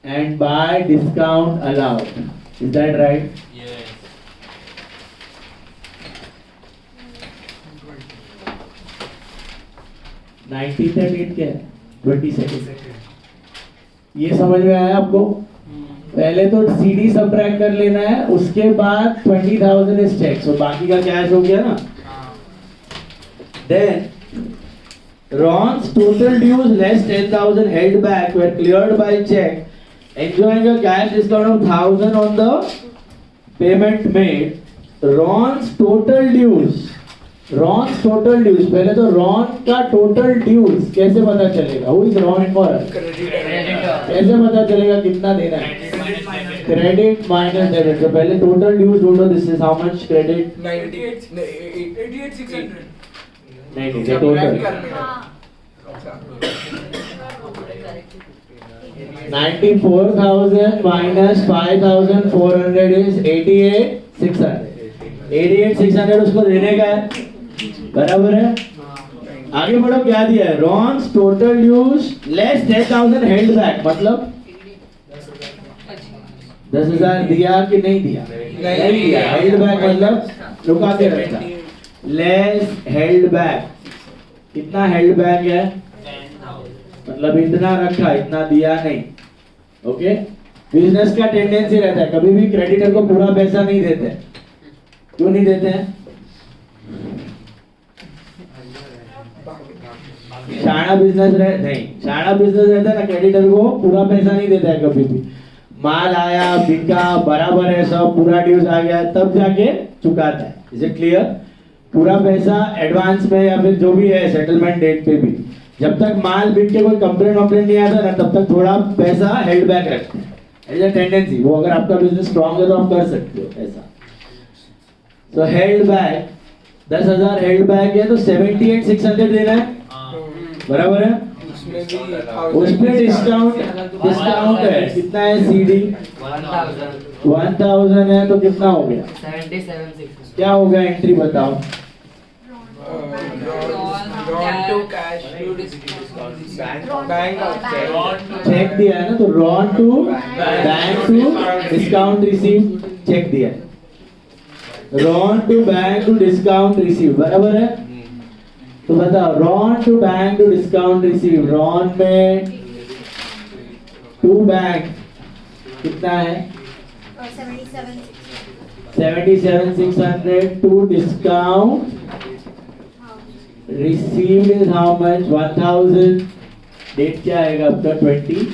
and by discount allowed. Is that right? Yes. Nineteen date क्या है? 22nd। ये समझ में आया आपको? पहले तो CD सबट्रैक्ट कर लेना है, उसके बाद 20,000 इज चेक। सो बाकी का कैश हो गया ना। Then Ron's total dues less 10,000 held back were cleared by check, enjoying a cash discount of 1,000 on the payment made. Ron's total dues. पहले तो Ron का total dues कैसे पता चलेगा? Who is Ron for us? कैसे पता चलेगा कितना देना है? Credit minus debit. तो पहले total dues ढूंढो. This is how much credit? 88,600. नहीं ये total. हाँ 94,000 minus 5,400 is 88,600. 88,600 उसको देने का है, बराबर है? आगे बढ़ो, क्या दिया है? Ron's total dues less 10,000 held back, मतलब 10,000 दिया कि नहीं दिया? नहीं दिया. Held back मतलब रुका के रखा. Less held back, कितना held back है? मतलब इतना रखा, इतना दिया नहीं. ओके? बिजनेस का टेंडेंसी रहता है कभी भी क्रेडिटर को पूरा पैसा नहीं देते. क्यों नहीं देते हैं? शाना बिजनेस रहता है ना, क्रेडिटर को पूरा पैसा नहीं देता है कभी भी. माल आया, बिका, बराबर है सब, पूरा ड्यूज आ गया, तब जाके चुकाता है. Is it clear? पूरा पैसा एडवांस में या फिर जो भी है सेटलमेंट डेट पे भी, जब तक माल बिक के कोई कंप्लेंट नहीं आता ना, तब तक थोड़ा पैसा हेल्ड बैक रखते हैं. As a tendency. वो अगर आपका बिजनेस स्ट्रांग है तो आप कर सकते हो ऐसा. So held back 10,000 held back है तो 78,600 देना है, बराबर है? उसमें डिस्काउंट है कितना है? CD 1,000 है तो कितना हो गया? 77,600. क्या हो गया? एंट्री बताओ. चेक दिया है ना, तो Ron to bank to discount receive cheque दिया है. Ron to bank to discount receive, बराबर है? तो बताओ Ron to bank to discount receive. Ron में to bank कितना है? 77,600 to discount received is how much? 1,000. Date क्या आएगा आपका? 26.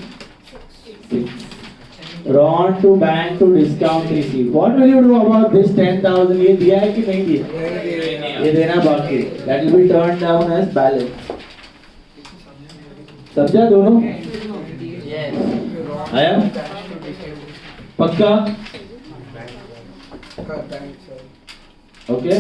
Ron to bank to discount receive. What will you do about this 10,000? ये दिया है कि नहीं दिया? ये देना बाकी. That will be turned down as balance. समझा दोनों? Yes. आया? पक्का? Okay.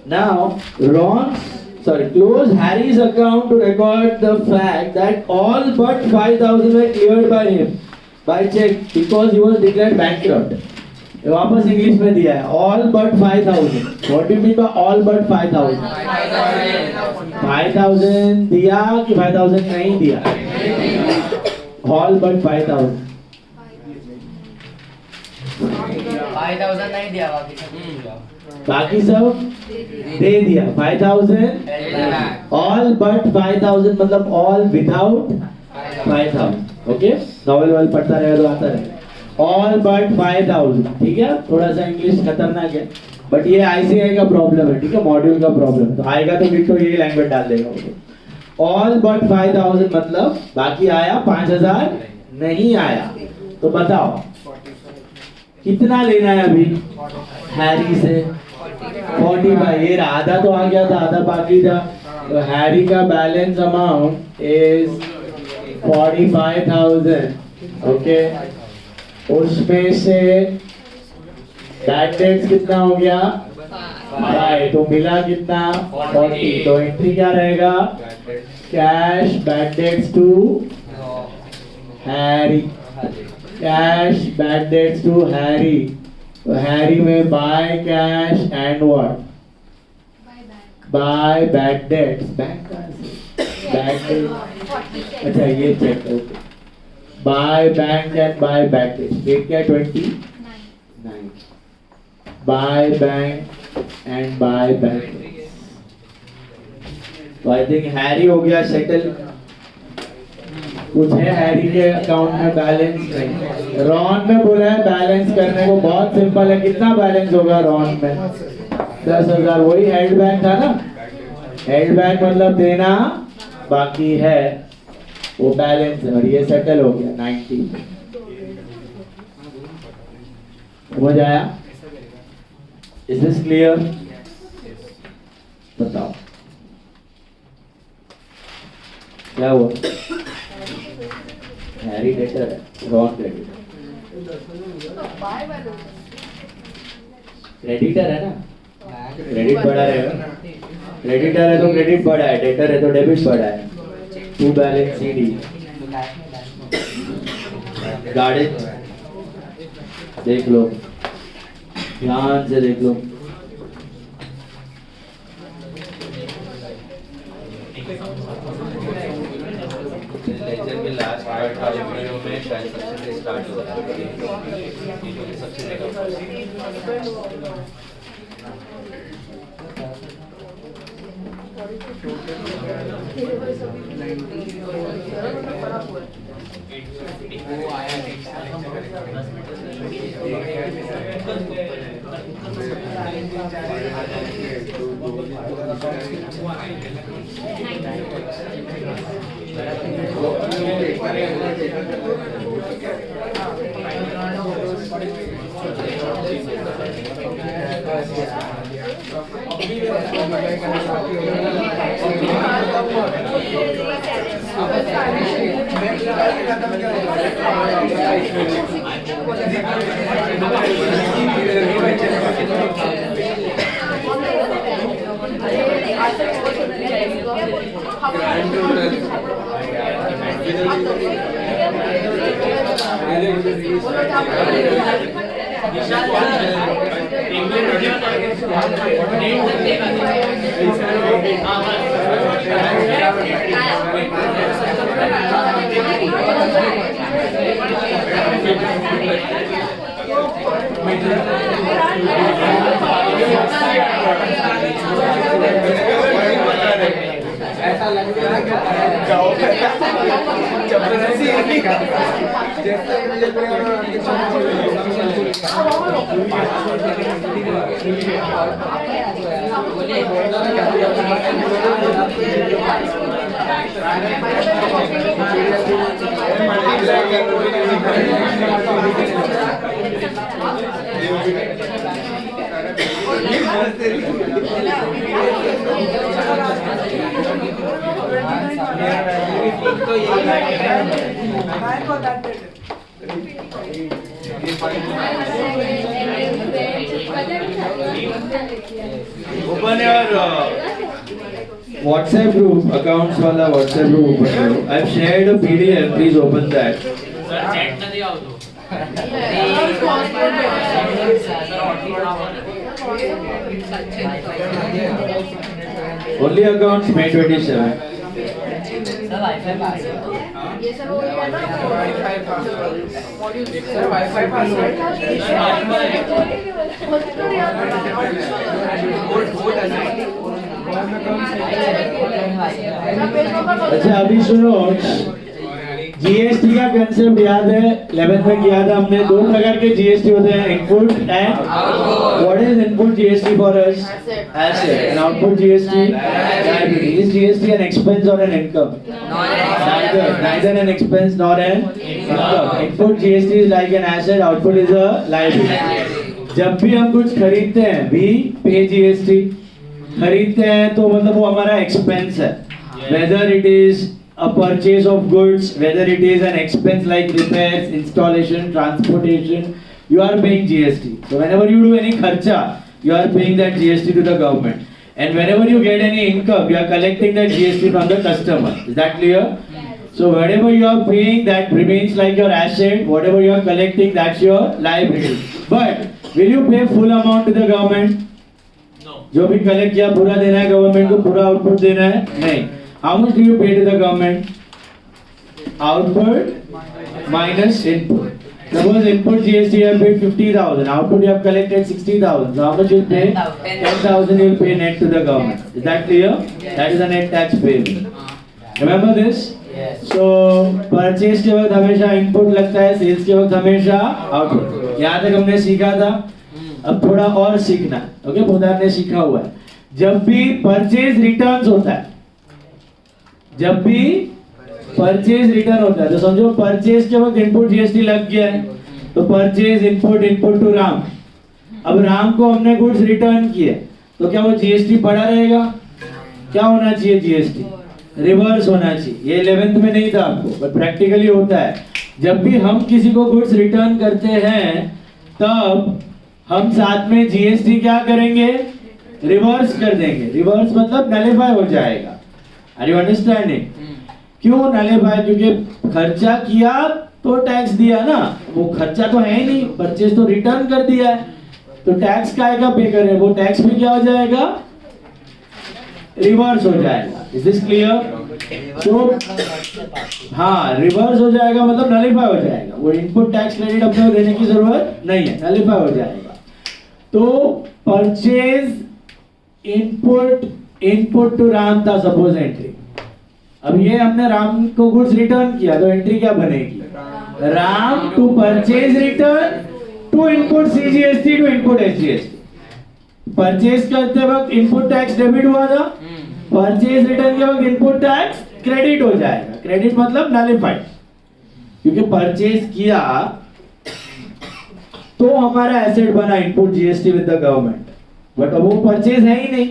Now close Harry's account to record the fact that all but 5,000 were cleared by him by check because he was declared bankrupt. ये वापस English में दिया है. All but 5,000. What do you mean by all but 5,000? 5,000 दिया कि 5,000 नहीं दिया? All but 5,000. 5,000 नहीं दिया, बाकी सब दे दिया. 5,000 all but 5,000 मतलब all without 5,000. ओके, नॉवेल वाल पढ़ता रहेगा तो आता रहेगा. all but 5,000. ठीक है, थोड़ा सा इंग्लिश खतरनाक है बट ये ICAI का प्रॉब्लम है. ठीक है, मॉड्यूल का प्रॉब्लम. तो आएगा तो डिट्टो यही लैंग्वेज डाल देगा वो. all but 5,000 मतलब बाकी आया 5,000 नहीं आया. तो बताओ कितना लेना है अभी हैरी से? 45. ये आधा तो आ गया था, आधा बाकी था. तो हैरी का बैलेंस अमाउंट इज 45,000. ओके, उसमें से बैड डेट्स कितना हो गया? 5. तो मिला कितना? 40. तो एंट्री क्या रहेगा? Cash bad debts to Harry. Cash bad debts to Harry. तो हैरी में by cash and what? By bad debts. Bank bad debts. अच्छा ये cheque. Okay, by bank and by bad debts. Date क्या? 29. By bank and by bad debts. तो I think Harry हो गया settle. कुछ है हैरी के अकाउंट में बैलेंस नहीं. रॉन में बोला है बैलेंस करने को. बहुत सिंपल है. कितना बैलेंस होगा रॉन में? 10,000. वही हेल्ड बैक था ना. हेल्ड बैक मतलब देना बाकी है, वो बैलेंस है और ये सेटल हो गया 90। समझ आया? Is this clear? बताओ क्या हुआ? हैरी डेटर है, रॉन्ग क्रेडिटर। क्रेडिटर है ना, क्रेडिट बढ़ा रहेगा। क्रेडिटर है तो क्रेडिट बढ़ा है, डेटर है तो डेबिट बढ़ा है। टू बैलेंस सीडी गाड़ी देख लो, ध्यान से देख लो। लेक्चर के लास्ट पार्ट वाले वीडियो में शायद सबसे स्टार्ट हो रहा है सबसे ऐसा लग रहा है Open your WhatsApp group, accounts वाला WhatsApp group open करो. I've shared a PDF. Please open that. Only accounts May 27. ये सर वो है ना सर वाईफाई पासवर्ड अच्छा अभी सुनो, जीएसटी का कंसेप्ट याद है? 11th में किया था हमने। दो प्रकार के जीएसटी होते हैं, input and what is input GST for us? Asset. And output GST liability. Is GST an expense और an income? neither an expense nor an income. Input GST is like an asset, output is a liability. जब भी हम कुछ खरीदते हैं we pay GST। खरीदते हैं तो मतलब वो हमारा एक्सपेंस है, whether it is a purchase of goods, whether it is an expense like repairs, installation, transportation, you are paying GST. So whenever you do any kharcha, you are paying that GST to the government. And whenever you get any income, you are collecting that GST from the customer. Is that clear? So whatever you are paying, that remains like your asset. Whatever you are collecting, that's your liability. But will you pay full amount to the government? No. जो भी collect किया पूरा देना है government को, पूरा output देना है? नहीं. How much do you pay to the government? Output minus input. Suppose input GST you have paid 50,000, output you have collected 60,000. So how much you will pay? 10,000 you will pay net to the government. Is that clear? That is a net tax payment. Remember this? Yes. So purchase के वक्त हमेशा input लगता है, sales के वक्त हमेशा output. यहाँ तक हमने सीखा था, अब थोड़ा और सीखना. Okay, पोदार ने सीखा हुआ है. जब भी परचेज रिटर्न्स होता है, जब भी परचेज रिटर्न होता है, तो समझो परचेज के वक्त इनपुट जीएसटी लग गया है, तो परचेज इनपुट टू राम। अब राम को हमने गुड्स रिटर्न किए, तो क्या वो जीएसटी पड़ा रहेगा? क्या होना चाहिए? जीएसटी रिवर्स होना चाहिए। ये 11th में नहीं था आपको, बट प्रैक्टिकली होता है। जब भी हम किसी को गुड्स रिटर्न करते हैं, तब हम साथ में जीएसटी क्या करेंगे? रिवर्स कर देंगे। रिवर्स मतलब नलिफाई हो जाएगा। Are you understanding? क्यों नलिफाई? क्योंकि खर्चा किया तो टैक्स दिया ना, वो खर्चा तो है ही नहीं, परचेज तो रिटर्न कर दिया है, तो टैक्स का पे करे, वो टैक्स भी क्या हो जाएगा? रिवर्स हो जाएगा। Is this clear? तो हाँ, रिवर्स हो जाएगा मतलब नलिफाई हो जाएगा। वो इनपुट टैक्स क्रेडिट अपने को देने की जरूरत नहीं है, नलिफाई हो जाएगा। तो परचेज इनपुट टू राम था सपोज एंट्री। अब ये हमने राम को गुड्स रिटर्न किया, तो एंट्री क्या बनेगी? Ram to purchase return to input CGST to input SGST. Purchase करते वक्त इनपुट टैक्स डेबिट हुआ था, परचेज रिटर्न के वक्त इनपुट टैक्स क्रेडिट हो जाएगा। क्रेडिट मतलब नलिफाइड, क्योंकि परचेज किया तो हमारा एसेट बना input GST with the government, but अब वो परचेज है ही नहीं,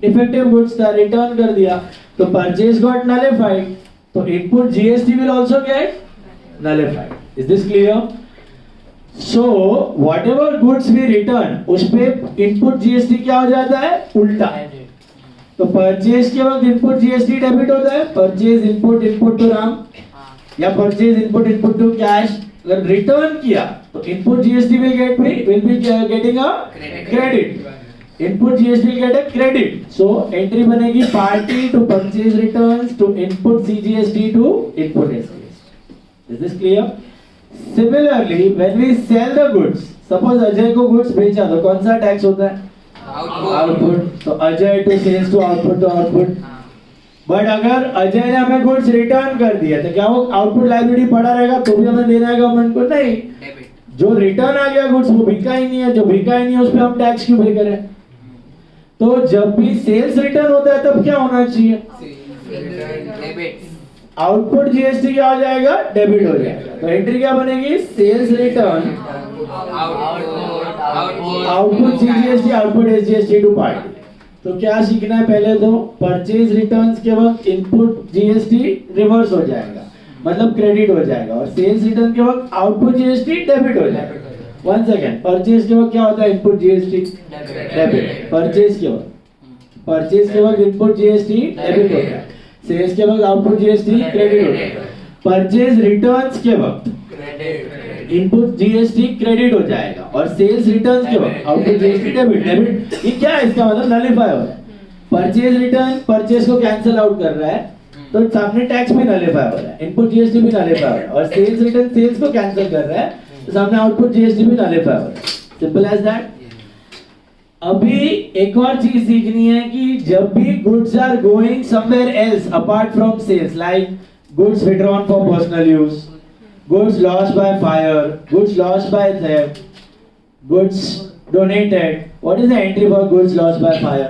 डिफेक्टिव गुड्स था, रिटर्न कर दिया, तो परचेज गॉट नलिफाइड, तो input GST will also get nullified. Is this clear? So whatever goods we return, उस पे इनपुट जीएसटी क्या हो जाता है? उल्टा। तो परचेज के वक्त इनपुट जीएसटी डेबिट होता है, परचेज इनपुट टू राम, या परचेज इनपुट टू कैश। अगर रिटर्न किया तो input GST will be getting a credit, input GST get a credit. So entry बनेगी party to purchase returns to input CGST to input SGST. Is this clear? Similarly, when we sell the goods, suppose Ajay को goods बेचा, तो कौन सा tax होता है? Output. तो Ajay to sales to output. But अगर अजय ने हमें गुड्स रिटर्न कर दिया, तो क्या वो आउटपुट लायबिलिटी पड़ा रहेगा? तो भी हमें देना है गवर्नमेंट को? नहीं। जो रिटर्न आ गया गुड्स, वो बिका ही नहीं है, जो बिका ही नहीं है उस पे हम टैक्स क्यों पे करें? तो जब भी सेल्स रिटर्न होता है, तब क्या होना चाहिए? आउटपुट जीएसटी क्या हो जाएगा? डेबिट हो जाएगा। तो एंट्री क्या बनेगी? Sales return output CGST output SGST to party. तो क्या सीखना है पहले? तो परचेज रिटर्न्स के वक्त इनपुट जीएसटी रिवर्स हो जाएगा, मतलब क्रेडिट हो जाएगा, और सेल्स रिटर्न के वक्त आउटपुट जीएसटी डेबिट हो जाएगा। वन सेकेंड, परचेज के वक्त क्या होता है? Input GST debit. परचेज के वक्त इनपुट जीएसटी डेबिट होता है, सेल्स के वक्त आउटपुट जीएसटी क्रेडिट होता है। परचेज रिटर्न्स के वक्त इनपुट जीएसटी क्रेडिट हो जाएगा, और सेल्स रिटर्न्स के वक्त आउटपुट जीएसटी डेबिट। ये क्या है? इसका मतलब नलिफाई हो रहा है। परचेज रिटर्न परचेज को कैंसिल आउट कर रहा है, तो सामने टैक्स भी नलिफाई हो रहा है, इनपुट जीएसटी भी नलिफाई हो रहा है, और सेल्स रिटर्न सेल्स को कैंसिल कर रहा है, तो सामने आउटपुट जीएसटी भी नलिफाई हो रहा है। Simple as that. अभी एक और चीज सीखनी है कि जब भी goods are going somewhere else apart from sales, like goods withdrawn for personal use, goods lost by fire, goods lost by theft, goods donated, what is the entry for goods lost by fire?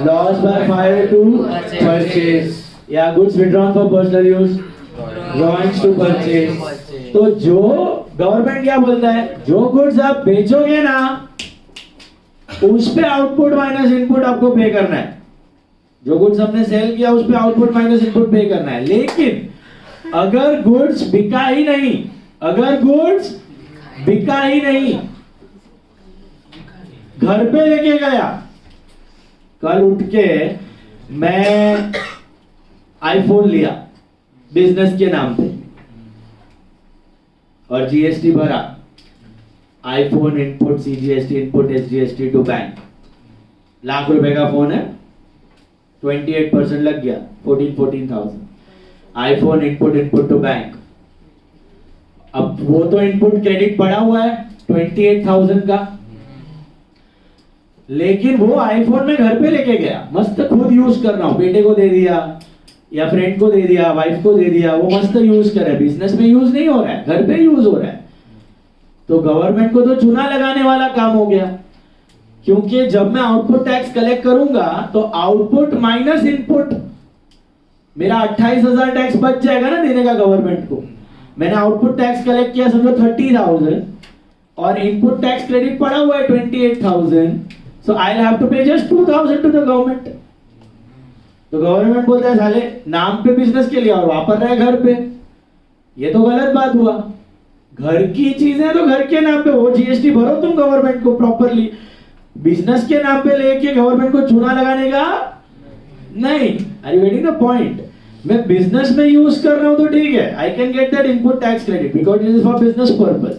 Lost by fire to purchase, या goods withdrawn for personal use, drawings to purchase. तो जो government क्या बोलता है, जो goods आप बेचोगे ना, उस पे आउटपुट माइनस इनपुट आपको पे करना है। जो गुड्स हमने सेल किया उस पे आउटपुट माइनस इनपुट पे करना है। लेकिन अगर गुड्स बिका ही नहीं, घर पे लेके गया, कल उठ के मैं आईफोन लिया बिजनेस के नाम पे और जीएसटी भरा, iPhone input CGST input SGST to bank, ₹1,00,000 का फोन है, 28% लग गया, 14,000। आईफोन इनपुट टू बैंक, अब वो तो इनपुट क्रेडिट पड़ा हुआ है 28,000 का, लेकिन वो आईफोन में घर पे लेके गया, मस्त खुद यूज कर रहा हूं, बेटे को दे दिया या फ्रेंड को दे दिया, वाइफ को दे दिया, वो मस्त यूज करे, बिजनेस में यूज नहीं हो रहा है, घर पे यूज हो रहा है। तो गवर्नमेंट को तो चूना लगाने वाला काम हो गया। क्योंकि जब मैं आउटपुट टैक्स कलेक्ट करूंगा तो आउटपुट माइनस इनपुट, मेरा 28,000 टैक्स बच जाएगा ना देने का गवर्नमेंट को। मैंने आउटपुट टैक्स कलेक्ट किया समझो 30,000 और इनपुट टैक्स क्रेडिट पड़ा हुआ है 28,000, सो आई विल हैव टू पे जस्ट 2,000 टू द गवर्नमेंट। तो गवर्नमेंट बोलता है साले नाम पे बिजनेस के लिए और वापर रहे घर पे, ये तो गलत बात हुआ। घर की चीजें तो घर के नाम पे, वो जीएसटी भरो तुम गवर्नमेंट को प्रॉपरली, बिजनेस के नाम पे लेके गवर्नमेंट को चूना लगाने का नहीं। Are you getting the point? मैं बिजनेस में यूज कर रहा हूं तो ठीक है, I can get that input tax credit because it is for business purpose.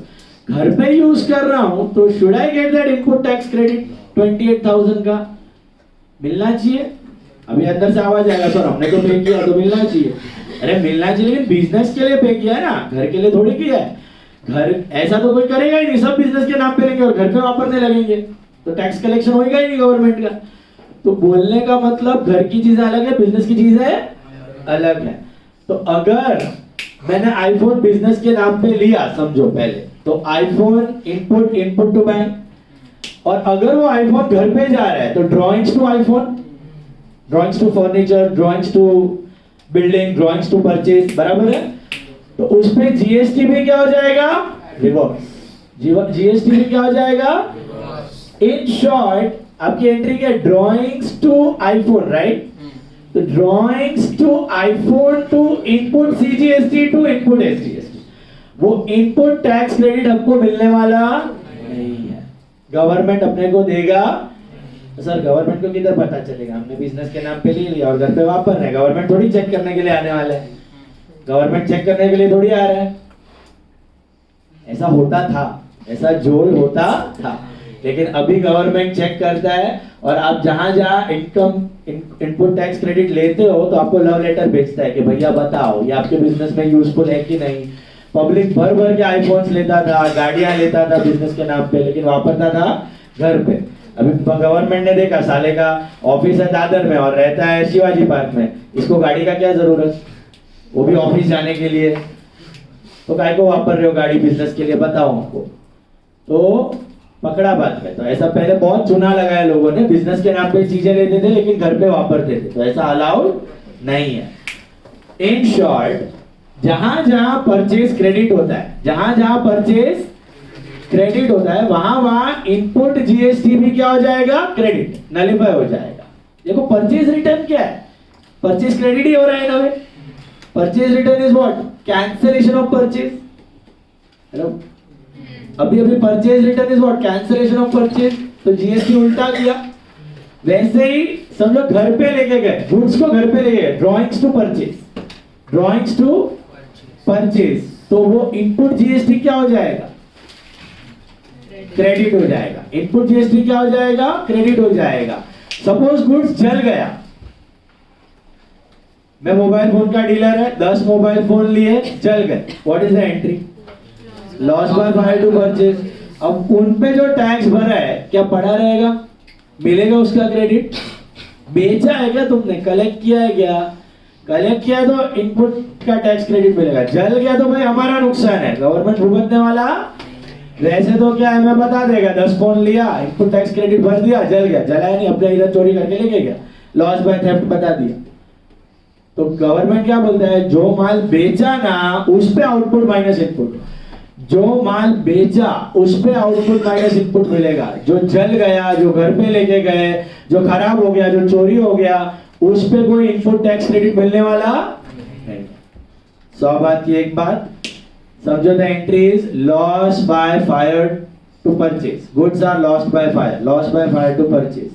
घर पे यूज कर रहा हूं तो should I get that input tax credit 28,000 का? मिलना चाहिए। अभी अंदर से आवाज आएगा सर हमने तो पे किया तो मिलना चाहिए। अरे मिलना चाहिए लेकिन बिजनेस के लिए पे किया है ना, घर के लिए थोड़ी किया है। घर ऐसा तो कोई करेगा ही नहीं, सब बिजनेस के नाम पे लेंगे और घर पे वापरने लगेंगे तो टैक्स कलेक्शन होएगा ही नहीं गवर्नमेंट का। तो बोलने का मतलब घर की चीजें अलग है, बिजनेस की चीजें अलग है। तो अगर मैंने आईफोन बिजनेस के नाम पे लिया समझो पहले, तो आईफोन इनपुट टू बैंक, और अगर वो आईफोन घर पे जा रहा है तो drawings to iPhone, drawings to furniture, drawings to building, drawings to purchase, बराबर है। तो उस पे जीएसटी भी क्या हो जाएगा? रिवर्स। जीएसटी भी क्या हो जाएगा? इन शॉर्ट आपकी एंट्री क्या? Drawings to iPhone, right? तो drawings to iPhone to input CGST to input SGST, वो इनपुट टैक्स क्रेडिट हमको मिलने वाला नहीं है, गवर्नमेंट अपने को देगा। तो सर गवर्नमेंट को किधर पता चलेगा? हमने बिजनेस के नाम पे ले लिया और घर पे वापस है, गवर्नमेंट थोड़ी चेक करने के लिए आने वाला है, गवर्नमेंट चेक करने के लिए थोड़ी आ रहा है। ऐसा होता था, ऐसा जोल होता था, लेकिन अभी गवर्नमेंट चेक करता है और आप जहां जहां इनकम इनपुट टैक्स क्रेडिट लेते हो तो आपको लव लेटर भेजता है कि भैया बताओ ये आपके बिजनेस में यूजफुल है कि नहीं। पब्लिक भर भर के आईफोन्स लेता था, गाड़ियां लेता था बिजनेस के नाम पे, लेकिन वापरता था घर पे। अभी गवर्नमेंट ने देखा साले का ऑफिस है दादर में और रहता है शिवाजी पार्क में, इसको गाड़ी का क्या जरूरत, वो भी ऑफिस जाने के लिए, तो काय को वापर रहे हो गाड़ी बिजनेस के लिए, बताओ हमको। तो पकड़ा बात में। तो ऐसा पहले बहुत चुना लगाया लोगों ने, बिजनेस के नाम पे चीजें लेते थे लेकिन घर पे वापरते थे, तो ऐसा अलाउड नहीं है। इन शॉर्ट जहां जहां परचेज क्रेडिट होता है, जहां जहां परचेज क्रेडिट होता है वहां वहां इनपुट जीएसटी भी क्या हो जाएगा? क्रेडिट, नलिफाई हो जाएगा। देखो परचेज रिटर्न क्या है? परचेज क्रेडिट ही हो रहा है ना भाई। Purchase return is what? Cancellation of purchase. Hello, अभी purchase return is what? Cancellation of purchase. तो जीएसटी उल्टा किया। वैसे ही समझो घर पे लेके गए, गुड्स को घर पे लेके गए, drawings to purchase, drawings to purchase, तो वो इनपुट जीएसटी क्या हो जाएगा? क्रेडिट हो जाएगा। इनपुट जीएसटी क्या हो जाएगा? क्रेडिट हो जाएगा। सपोज गुड्स जल गया, मैं मोबाइल फोन का डीलर है, 10 मोबाइल फोन लिए, जल गए, what is the entry? Loss by fire to purchase. अब उन पे जो टैक्स भरा है क्या पड़ा रहेगा? मिलेगा उसका क्रेडिट? बेचा है क्या तुमने? कलेक्ट किया है क्या? कलेक्ट किया तो इनपुट का टैक्स क्रेडिट मिलेगा। जल गया तो भाई हमारा नुकसान है, गवर्नमेंट भुगतने वाला। वैसे तो क्या है, मैं बता देगा 10 फोन लिया, इनपुट टैक्स क्रेडिट भर दिया, जल गया, जलाया नहीं, अपने इधर चोरी करके लेके गया, लॉस बाय थेफ्ट बता दिया। तो गवर्नमेंट क्या बोलता है? जो माल बेचा ना उस पे आउटपुट माइनस इनपुट, जो माल बेचा उस पे आउटपुट माइनस इनपुट मिलेगा। जो जल गया, जो घर पे लेके गए, जो खराब हो गया, जो चोरी हो गया, उस पे कोई इनपुट टैक्स क्रेडिट मिलने वाला नहीं। 100 बात की एक बात समझो। The entry is loss by fire to purchase, goods are lost by fire, loss by fire to purchase.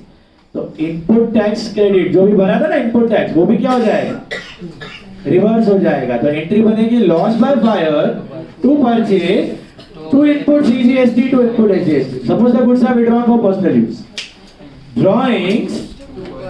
तो इनपुट टैक्स क्रेडिट जो भी भरा था ना इनपुट टैक्स, वो भी क्या हो जाएगा? रिवर्स हो जाएगा। तो एंट्री बनेगी loss by fire to purchase to input CGST to input SGST. Suppose the goods are withdrawn for personal use, drawings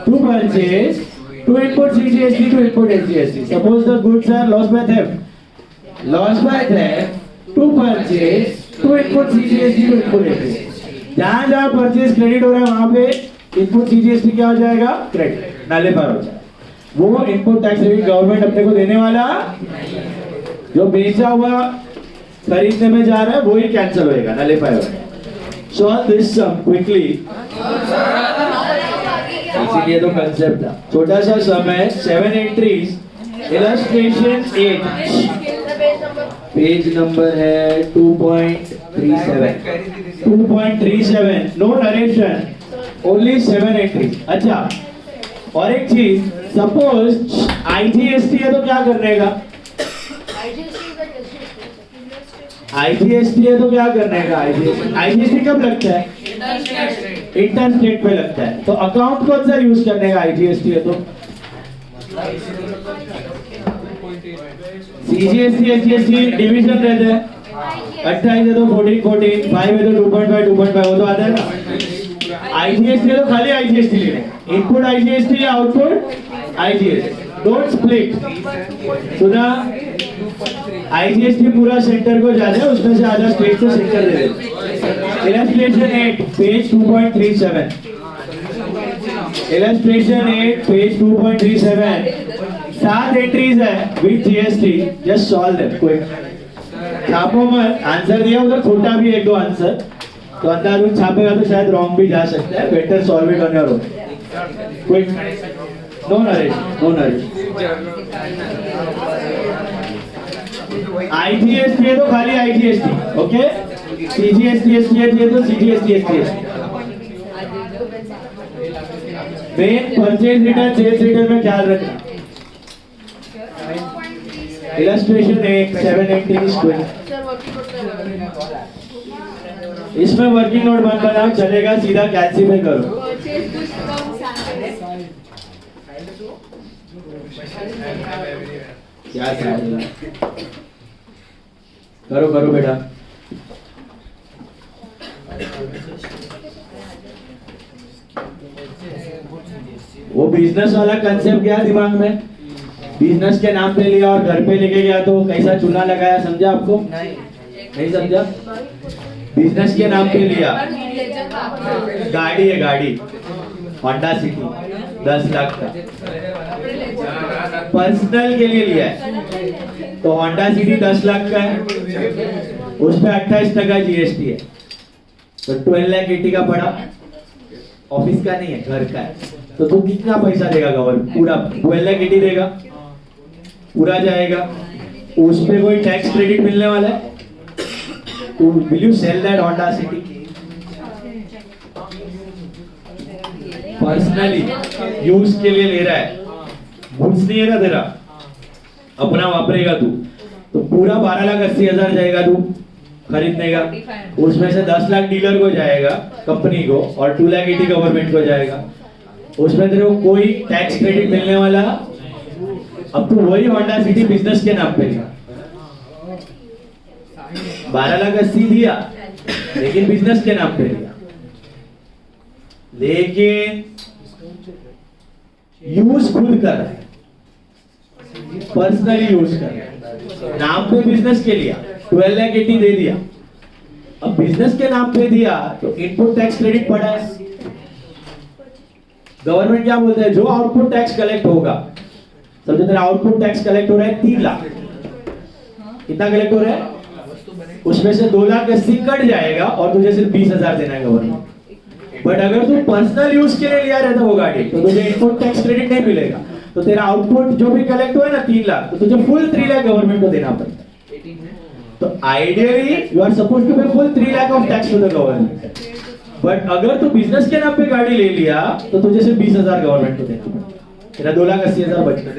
to purchase to input CGST to input SGST. Suppose the goods are loss by theft, loss by theft to purchase to input CGST to input SGST. जहां जहां purchase credit हो रहा है वहां पे input CGST क्या हो जाएगा? क्रेडिट, नलिफाई हो जाएगा। वो इनपुट टैक्स क्रेडिट गवर्नमेंट अपने को देने वाला, जो बेचा हुआ खरीदने में जा रहा है वही कैंसिल होएगा, नलिफाई होगा। Solve this sum quickly. इसीलिए तो कंसेप्ट था. छोटा सा सम है 7 entries. Illustration 8. पेज नंबर है 2.37. 2.37. No narration. Only 7 entries. अच्छा. और एक चीज, सपोज IGST है तो क्या करने का? IGST है तो क्या करने का? IGST कब लगता है? इंटर्न स्टेट पे लगता है. तो अकाउंट कौन सा यूज करने का? IGST है तो CGST SGST डिवीजन रहते हैं. 28 है तो 14 14, 5 है तो 2.5 2.5, वो तो आता है ना. IGST है तो खाली IGST लेने. इनपुट IGST या आउटपुट IGST. Don't split. सुना? IGST पूरा सेंटर को जाना है, उसमें से आधा स्टेट से सेंटर दे दे. Illustration 8 page 2.37. Illustration 8 page 2.37. 7 entries है with GST. Just solve them quick. छापो मत. आंसर दिया उधर खोटा भी एक दो आंसर, तो अंदाज़ छापेगा तो शायद रॉन्ग भी जा सकता है. Better solve it on your own. Quick. No narration. IGST है तो खाली IGST. ओके. CGST SGST है तो CGST SGST. Main purchase return sales return में ख्याल रखना. Illustration 8 7 entries. इसमें वर्किंग नोट मत बनाओ, चलेगा. सीधा कैल्सीफाई करो. क्या करो करो बेटा. वो बिजनेस वाला कंसेप्ट क्या दिमाग में? बिजनेस के नाम पे लिया और घर पे लेके गया तो कैसा चूना लगाया, समझा आपको? नहीं समझा? बिजनेस के नाम पे लिया. गाड़ी है, गाड़ी होंडा सिटी 10 लाख का. पर्सनल के लिए लिया है तो होंडा सिटी 10 लाख का है, उस पे 28% GST है, तो 12,80,000 का पड़ा. ऑफिस का नहीं है, घर का है. तो तू कितना पैसा देगा गवर्नमेंट? पूरा 12,80,000 देगा, पूरा जाएगा. उस पे कोई टैक्स क्रेडिट मिलने वाला है? तो will you sell that Honda City? Personally use के लिए ले रहा है, गुड्स नहीं है ना तेरा, अपना वापरेगा तू. तो पूरा 12,80,000 जाएगा तू खरीदने का. उसमें से 10 लाख डीलर को जाएगा, कंपनी को, और 2,80,000 गवर्नमेंट को जाएगा. उसमें तेरे को कोई टैक्स क्रेडिट मिलने वाला? अब तू वही होंडा सिटी बिजनेस के नाम पे लिया, 12,80,000 दिया, लेकिन बिजनेस के नाम पे लिया. लेकिन यूज खुद कर रहा है, पर्सनली यूज कर रहा है. नाम पे बिजनेस के लिया, 12,80,000 दे दिया. अब बिजनेस के नाम पे दिया तो इनपुट टैक्स क्रेडिट पड़ा है. गवर्नमेंट क्या बोलता है? जो आउटपुट टैक्स कलेक्ट होगा, समझो तेरा आउटपुट टैक्स कलेक्ट हो रहा है 3 लाख. कितना कलेक्ट हो रहा है? उसमें से 2,80,000 कट जाएगा और तुझे सिर्फ 20,000 देना है गवर्नमेंट. बट अगर तू पर्सनल यूज के लिए लिया रहता वो गाड़ी, तो तुझे इनपुट टैक्स क्रेडिट नहीं मिलेगा. तो तेरा आउटपुट जो भी कलेक्ट हुआ है ना 3 लाख, तो तुझे फुल 3 लाख गवर्नमेंट को देना पड़ता है. तो ideally you are supposed to pay full 3 lakh of tax to the government. But अगर तू बिजनेस के नाम पे गाड़ी ले लिया तो तुझे सिर्फ 20,000 गवर्नमेंट को देना पड़ता. तेरा 2,80,000 बच गया.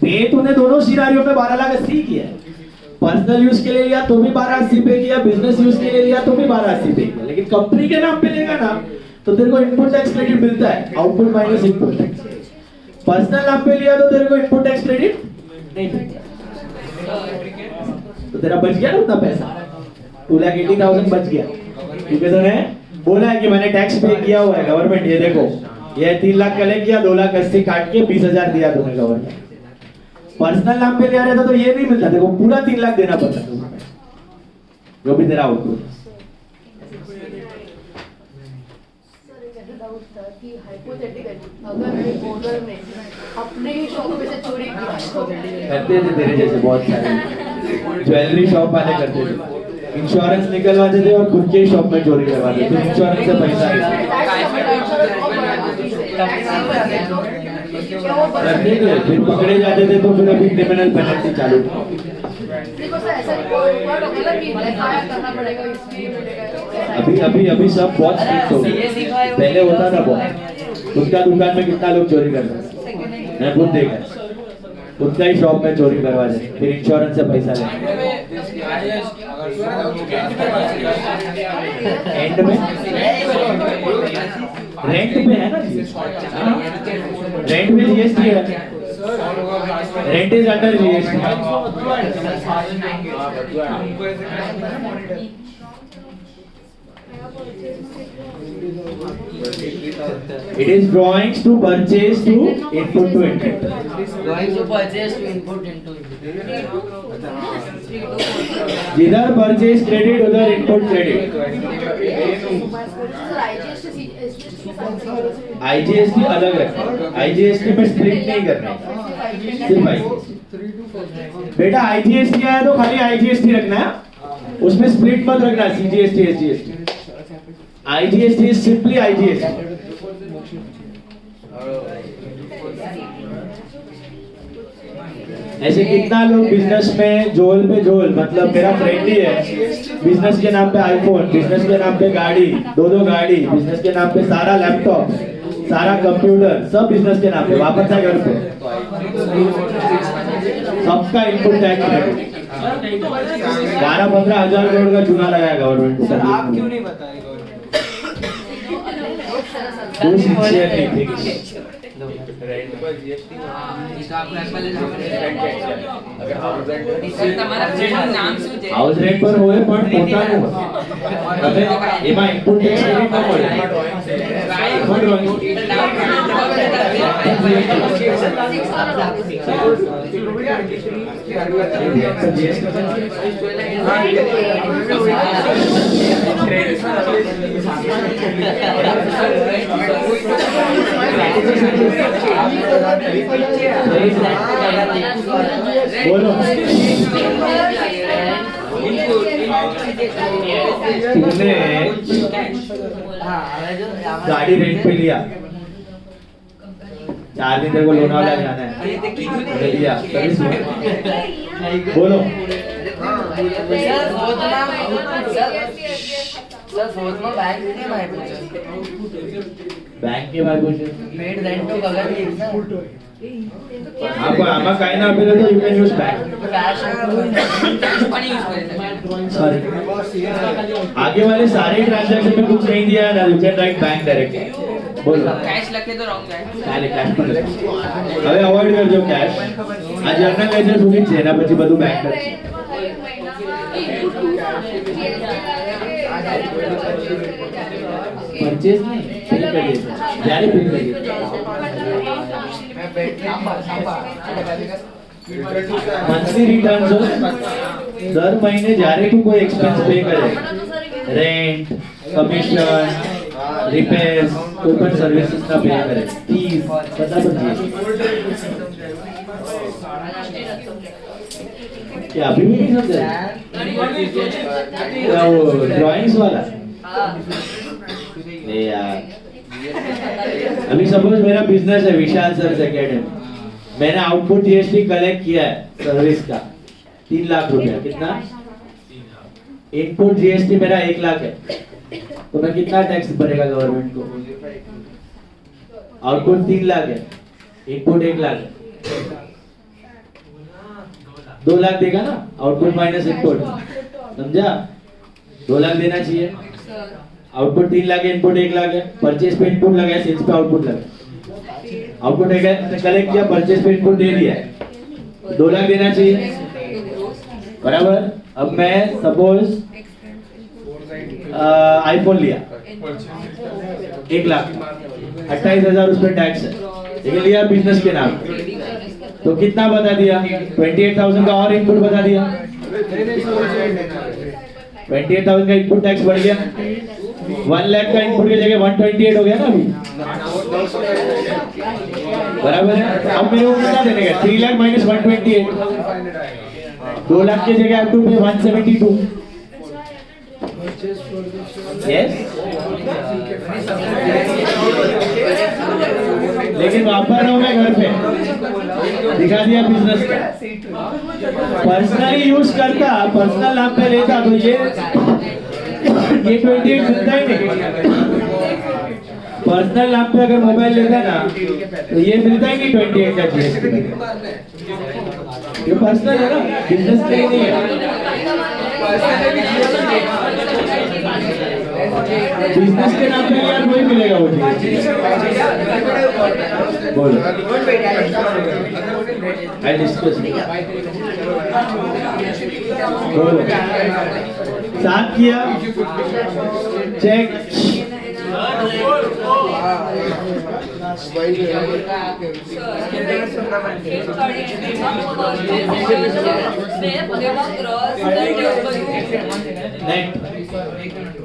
पे तूने दोनों सिनारियों में 12,80,000 किया है. पर्सनल यूज के लिए लिया तो भी 12,80,000 पे किया, बिजनेस यूज के लिए लिया तो भी 12,80,000 पे किया. लेकिन कंपनी के नाम पे लेगा ना तो तेरे को इनपुट टैक्स क्रेडिट मिलता है, output minus input tax. Personal नाम पे लिया तो तेरे को इनपुट टैक्स क्रेडिट नहीं मिलता. तो तेरा बच गया ना उतना पैसा, 2,80,000 बच गया. क्योंकि तूने बोला है कि मैंने टैक्स पे किया हुआ है गवर्नमेंट. ये देखो, ये 3 लाख कलेक्ट किया, 2,80,000 काट के 20,000 दिया तूने गवर्नमेंट. पर्सनल नाम पे लिया रहता तो ये नहीं मिलता, देखो पूरा 3 लाख देना पड़ता जो भी तेरा आउटपुट. कि हाइपोथेटिकली अगर एक ओनर ने अपने ही शॉप में से चोरी की, करते थे तेरे जैसे बहुत सारे ज्वेलरी शॉप वाले करते थे. इंश्योरेंस निकलवाते थे और खुद के शॉप में चोरी करवाते थे, फिर इंश्योरेंस से पैसा करते थे, फिर पकड़े जाते थे तो फिर अभी क्रिमिनल पेनल्टी चालू थी। देखो सर ऐसा रिकॉर्ड हो गया कि एफआईआर करना पड़ेगा, इसलिए मिलेगा। अभी सब बहुत स्ट्रिक्ट हो गए, पहले होता था बहुत। उसका दुकान में कितना लोग चोरी करते हैं, मैं खुद देखा, उसका ही शॉप में चोरी करवा दे, फिर इंश्योरेंस से पैसा ले। एंड में रेंट पे है ना, रेंट में जीएसटी है, rent is under GST. It is drawings to purchase to input to input. Going to purchase to input into जिधर परचेज क्रेडिट उधर इनपुट क्रेडिट। आईजीएसटी अलग है, आईजीएसटी में स्प्लिट नहीं करना है, सिर्फ आईजीएसटी। बेटा आईजीएसटी आया तो खाली आईजीएसटी रखना है, उसमें स्प्लिट मत रखना CGST SGST. IGST is simply IGST. ऐसे कितना लोग बिजनेस में झोल पे झोल, मतलब मेरा फ्रेंड ही है, बिजनेस के नाम पे आईफोन, बिजनेस के नाम पे गाड़ी, दो गाड़ी, बिजनेस के नाम पे सारा लैपटॉप, सारा कंप्यूटर, सब बिजनेस के नाम पे वापस है घर पे, सबका इनपुट टैक्स 12-15 हजार करोड़ का चूना लगाया गवर्नमेंट को। आप क्यों नहीं बताए रेंट पर जीएसटी हाउस रेंट पर होए पण પોતાનું હવે એમાં ઇનપુટ ટેક્સ ક્રેડિટ ન મળે बोलो तुमने गाड़ी रेंट पे लिया, 4 दिन तेरे को लोनावाला जाना है, लिया सर्विस में, बोलो बैंक के बारे में पेड रेंट तो कवर नहीं ना, आपको आमा काय ना आपले तो you can use bank. Cash sorry आगे वाले सारे ट्रांजैक्शन में कुछ नहीं दिया ना, you can write bank direct. बोलो कैश लगे तो रॉन्ग है, કાલે cash પર હવે અવોઇડ કરજો cash, આ જર્નલ લેજર સુધી છે એના પછી બધું બેંક કરશે। પરચેસ નહીં પે કરીએ જ્યારે પે કરીએ મંથલી રિટર્ન્સ દર મહિને જ્યારે તું કોઈ એક્સપેન્સ પે કરે, રેન્ટ, કમિશન, रिपेयर्स, कोई पण सर्विसेस ना पे करे, फीस बता दीजिए। क्या अभी भी नहीं समझे? क्या वो ड्राइंग्स वाला? नहीं यार, अभी सपोज मेरा बिजनेस है विशाल सर्विस एकेडमी, मैंने आउटपुट जीएसटी कलेक्ट किया है सर्विस का 3 लाख रुपया, कितना? इनपुट जीएसटी मेरा 1 लाख है, तो मैं कितना टैक्स भरेगा गवर्नमेंट को? आउटपुट 3 लाख है, इनपुट 1 लाख है, 2 लाख देगा ना, आउटपुट माइनस इनपुट, समझा? 2 लाख देना चाहिए, आउटपुट 3 लाख है, इनपुट 1 लाख है, परचेज पे इनपुट लगा, सेल्स पे आउटपुट लगा, आउटपुट कलेक्ट किया, परचेज पे इनपुट दे दिया, 2 लाख देना चाहिए, बराबर? अब मैं सपोज आईफोन लिया 1 लाख, 28,000 उस पर टैक्स है, लेकिन लिया बिजनेस के नाम, तो कितना बता दिया? 28,000 का और इनपुट बता दिया, 28,000 का इनपुट टैक्स बढ़ गया, 1 लाख का इनपुट की जगह 128 हो गया ना अभी, बराबर है? अब मेरे को कितना देने का? 3 लाख माइनस 128, 2 लाख की जगह आप टू पे 172, यस, लेकिन वापस रहा हूँ मैं घर पे, दिखा दिया बिजनेस का। पर्सनली यूज करता, पर्सनल नाम पे लेता तो ये 28 मिलता ही नहीं। पर्सनल नाम पे अगर मोबाइल लेता ना तो ये मिलता ही नहीं 28 का GST। ये पर्सनल है ना, बिजनेस के लिए नहीं है। बिजनेस के नाम पे यार वही मिलेगा वो चीज। बोलो, आई डिस्कस। बोलो, साथ किया, cheque. Net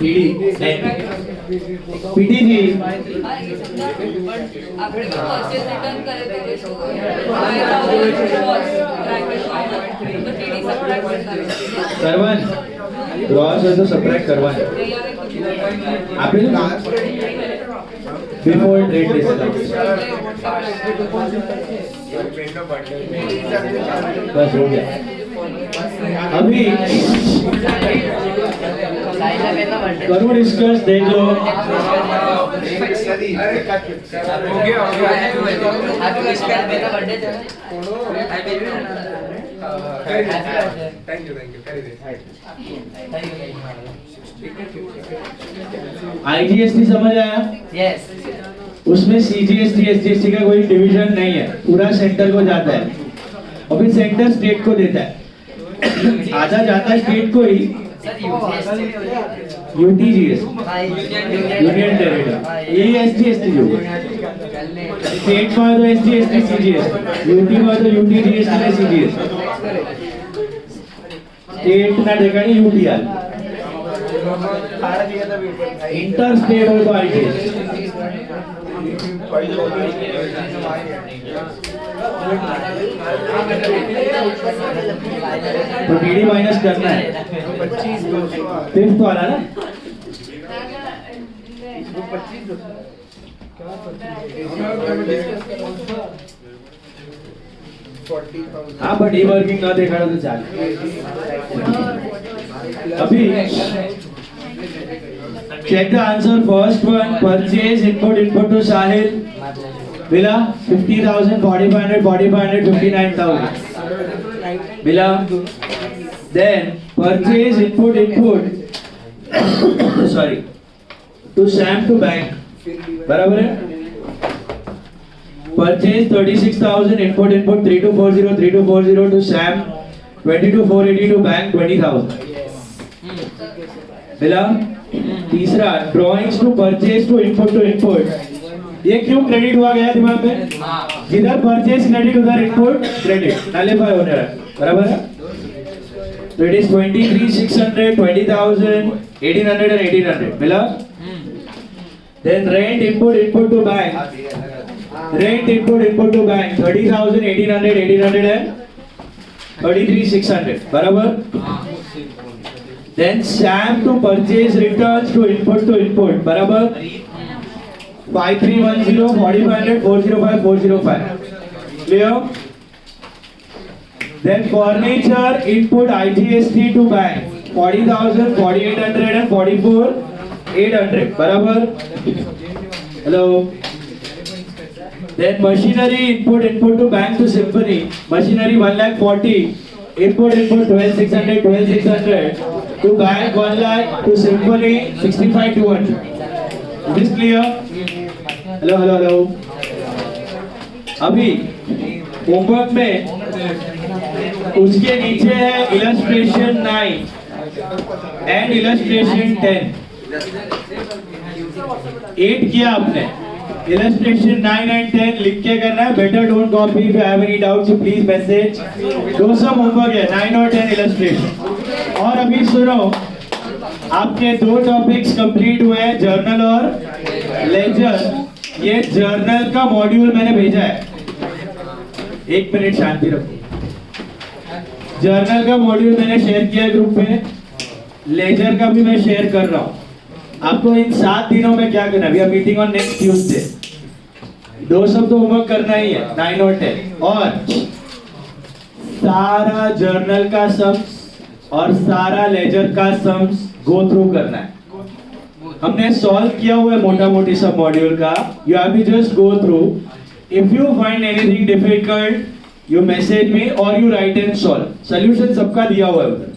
PD, net PD थी। આપણે પરચેસ રિટર્ન કરે તો करवान ग्रॉस है तो सब्ट्रैक्ट करवान आप बिफोर ट्रेड बस हो गया। अभी करो डिस्कस, देख लो। IGST समझ आया? यस। उसमें CGST SGST का कोई डिवीजन नहीं है, पूरा सेंटर को जाता है और फिर सेंटर स्टेट को देता है। आधा जाता है स्टेट को ही, UTGS यूनियन टेरिटरी, ये SGST जो स्टेट में तो SGST CGST, यूटी में तो UTGST ने CGST, स्टेट ना ठिकाणी UTR, इंटर स्टेट हो तो IGST। तो DD माइनस करना है, फिफ्थ वाला ना। हाँ बट ये वर्किंग ना देखा तो चाल। अभी check the answer. First one, purchase input to Sahil. Bila 50,000, 4,500, 4,500, 59,000. Bila. Then purchase input. Sorry. To Sam to bank. बराबर है? Purchase 36,000, input 3240, 3240 to Sam, 22,480 to bank, 20,000. बिला तीसरा drawings to purchase to input, ये क्यों क्रेडिट हुआ गया दिमाग में? जिधर परचेज क्रेडिट उधर इनपुट क्रेडिट नलिफाई होने रहा, बराबर है? तो इट इज 23,600, 20,000, 1,800 and 1,800 मिला। Then rent input to bank, rent input to bank 30,000, 1,800, 1,800 and 33,600 बराबर। Then Sam to purchase returns to input बराबर 5310, 4,500, 405, 405 clear? Then furniture input IGST to bank 40,000, 4,800 and 44,800 बराबर। Hello. Then machinery input to bank to Symphony, machinery 1,40,000, input 12,600, 12,600 to bank 1 lakh, to Symphony 65,200. Is this clear? Hello. अभी homework में उसके नीचे है illustration 9 and illustration 10। 8 किया आपने, illustration 9 and 10 लिख के करना है। Better don't copy, if you have any doubts please message. दो सब होमवर्क है, 9 और 10 इलस्ट्रेशन। और अभी सुनो, आपके 2 टॉपिक्स कंप्लीट हुए हैं, जर्नल और लेजर। ये जर्नल का मॉड्यूल मैंने भेजा है, 1 मिनट शांति रखो। जर्नल का मॉड्यूल मैंने शेयर किया ग्रुप पे, लेजर का भी मैं शेयर कर रहा हूँ। आपको इन 7 दिनों में क्या करना है? We are meeting on next Tuesday. 2 शब्द तो होमवर्क करना ही है, 9 और 10, और सारा जर्नल का सम्स और सारा लेजर का सम्स गो थ्रू करना है। हमने सॉल्व किया हुआ है मोटा मोटी सब मॉड्यूल का। You have to just go through. If you find anything difficult you message me और you write and solve. Solution सबका दिया हुआ है उधर।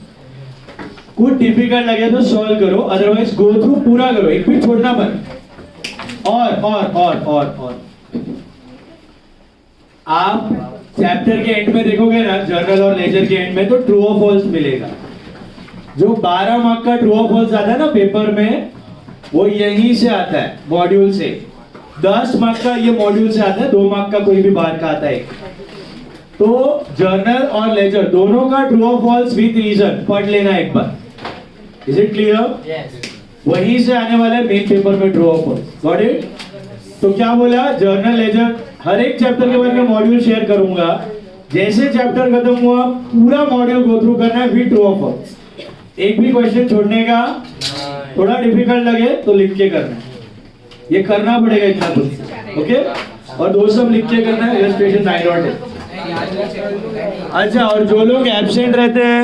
कुछ डिफिकल्ट लगे तो सॉल्व करो, अदरवाइज गो थ्रू पूरा करो, एक भी छोड़ना मत। और आप चैप्टर के एंड में देखोगे ना, जर्नल और लेजर के एंड में, तो ट्रू और फॉल्स मिलेगा। जो 12 मार्क का ट्रू और फॉल्स आता है ना पेपर में, वो यहीं से आता है, मॉड्यूल से। 10 मार्क का ये मॉड्यूल से आता है, 2 मार्क का कोई भी बाहर का आता है। तो जर्नल और लेजर दोनों का ट्रू और फॉल्स विद रीजन पढ़ लेना एक बार। Is it clear? Yes. वहीं से आने वाला है मेन पेपर में ट्रू और फॉल्स। Got it? तो क्या बोला, जर्नल लेजर हर एक चैप्टर के बारे में मॉड्यूल शेयर करूंगा। जैसे चैप्टर खत्म हुआ पूरा मॉड्यूल गो थ्रू करना है विद ट्रू और फॉल्स। एक भी क्वेश्चन छोड़ने का, थोड़ा डिफिकल्ट लगे तो लिख के करना है, ये करना पड़ेगा इतना कुछ। ओके? और 2 सब लिख के करना है, इलस्ट्रेशन 9 और 10। अच्छा, और जो लोग एब्सेंट रहते हैं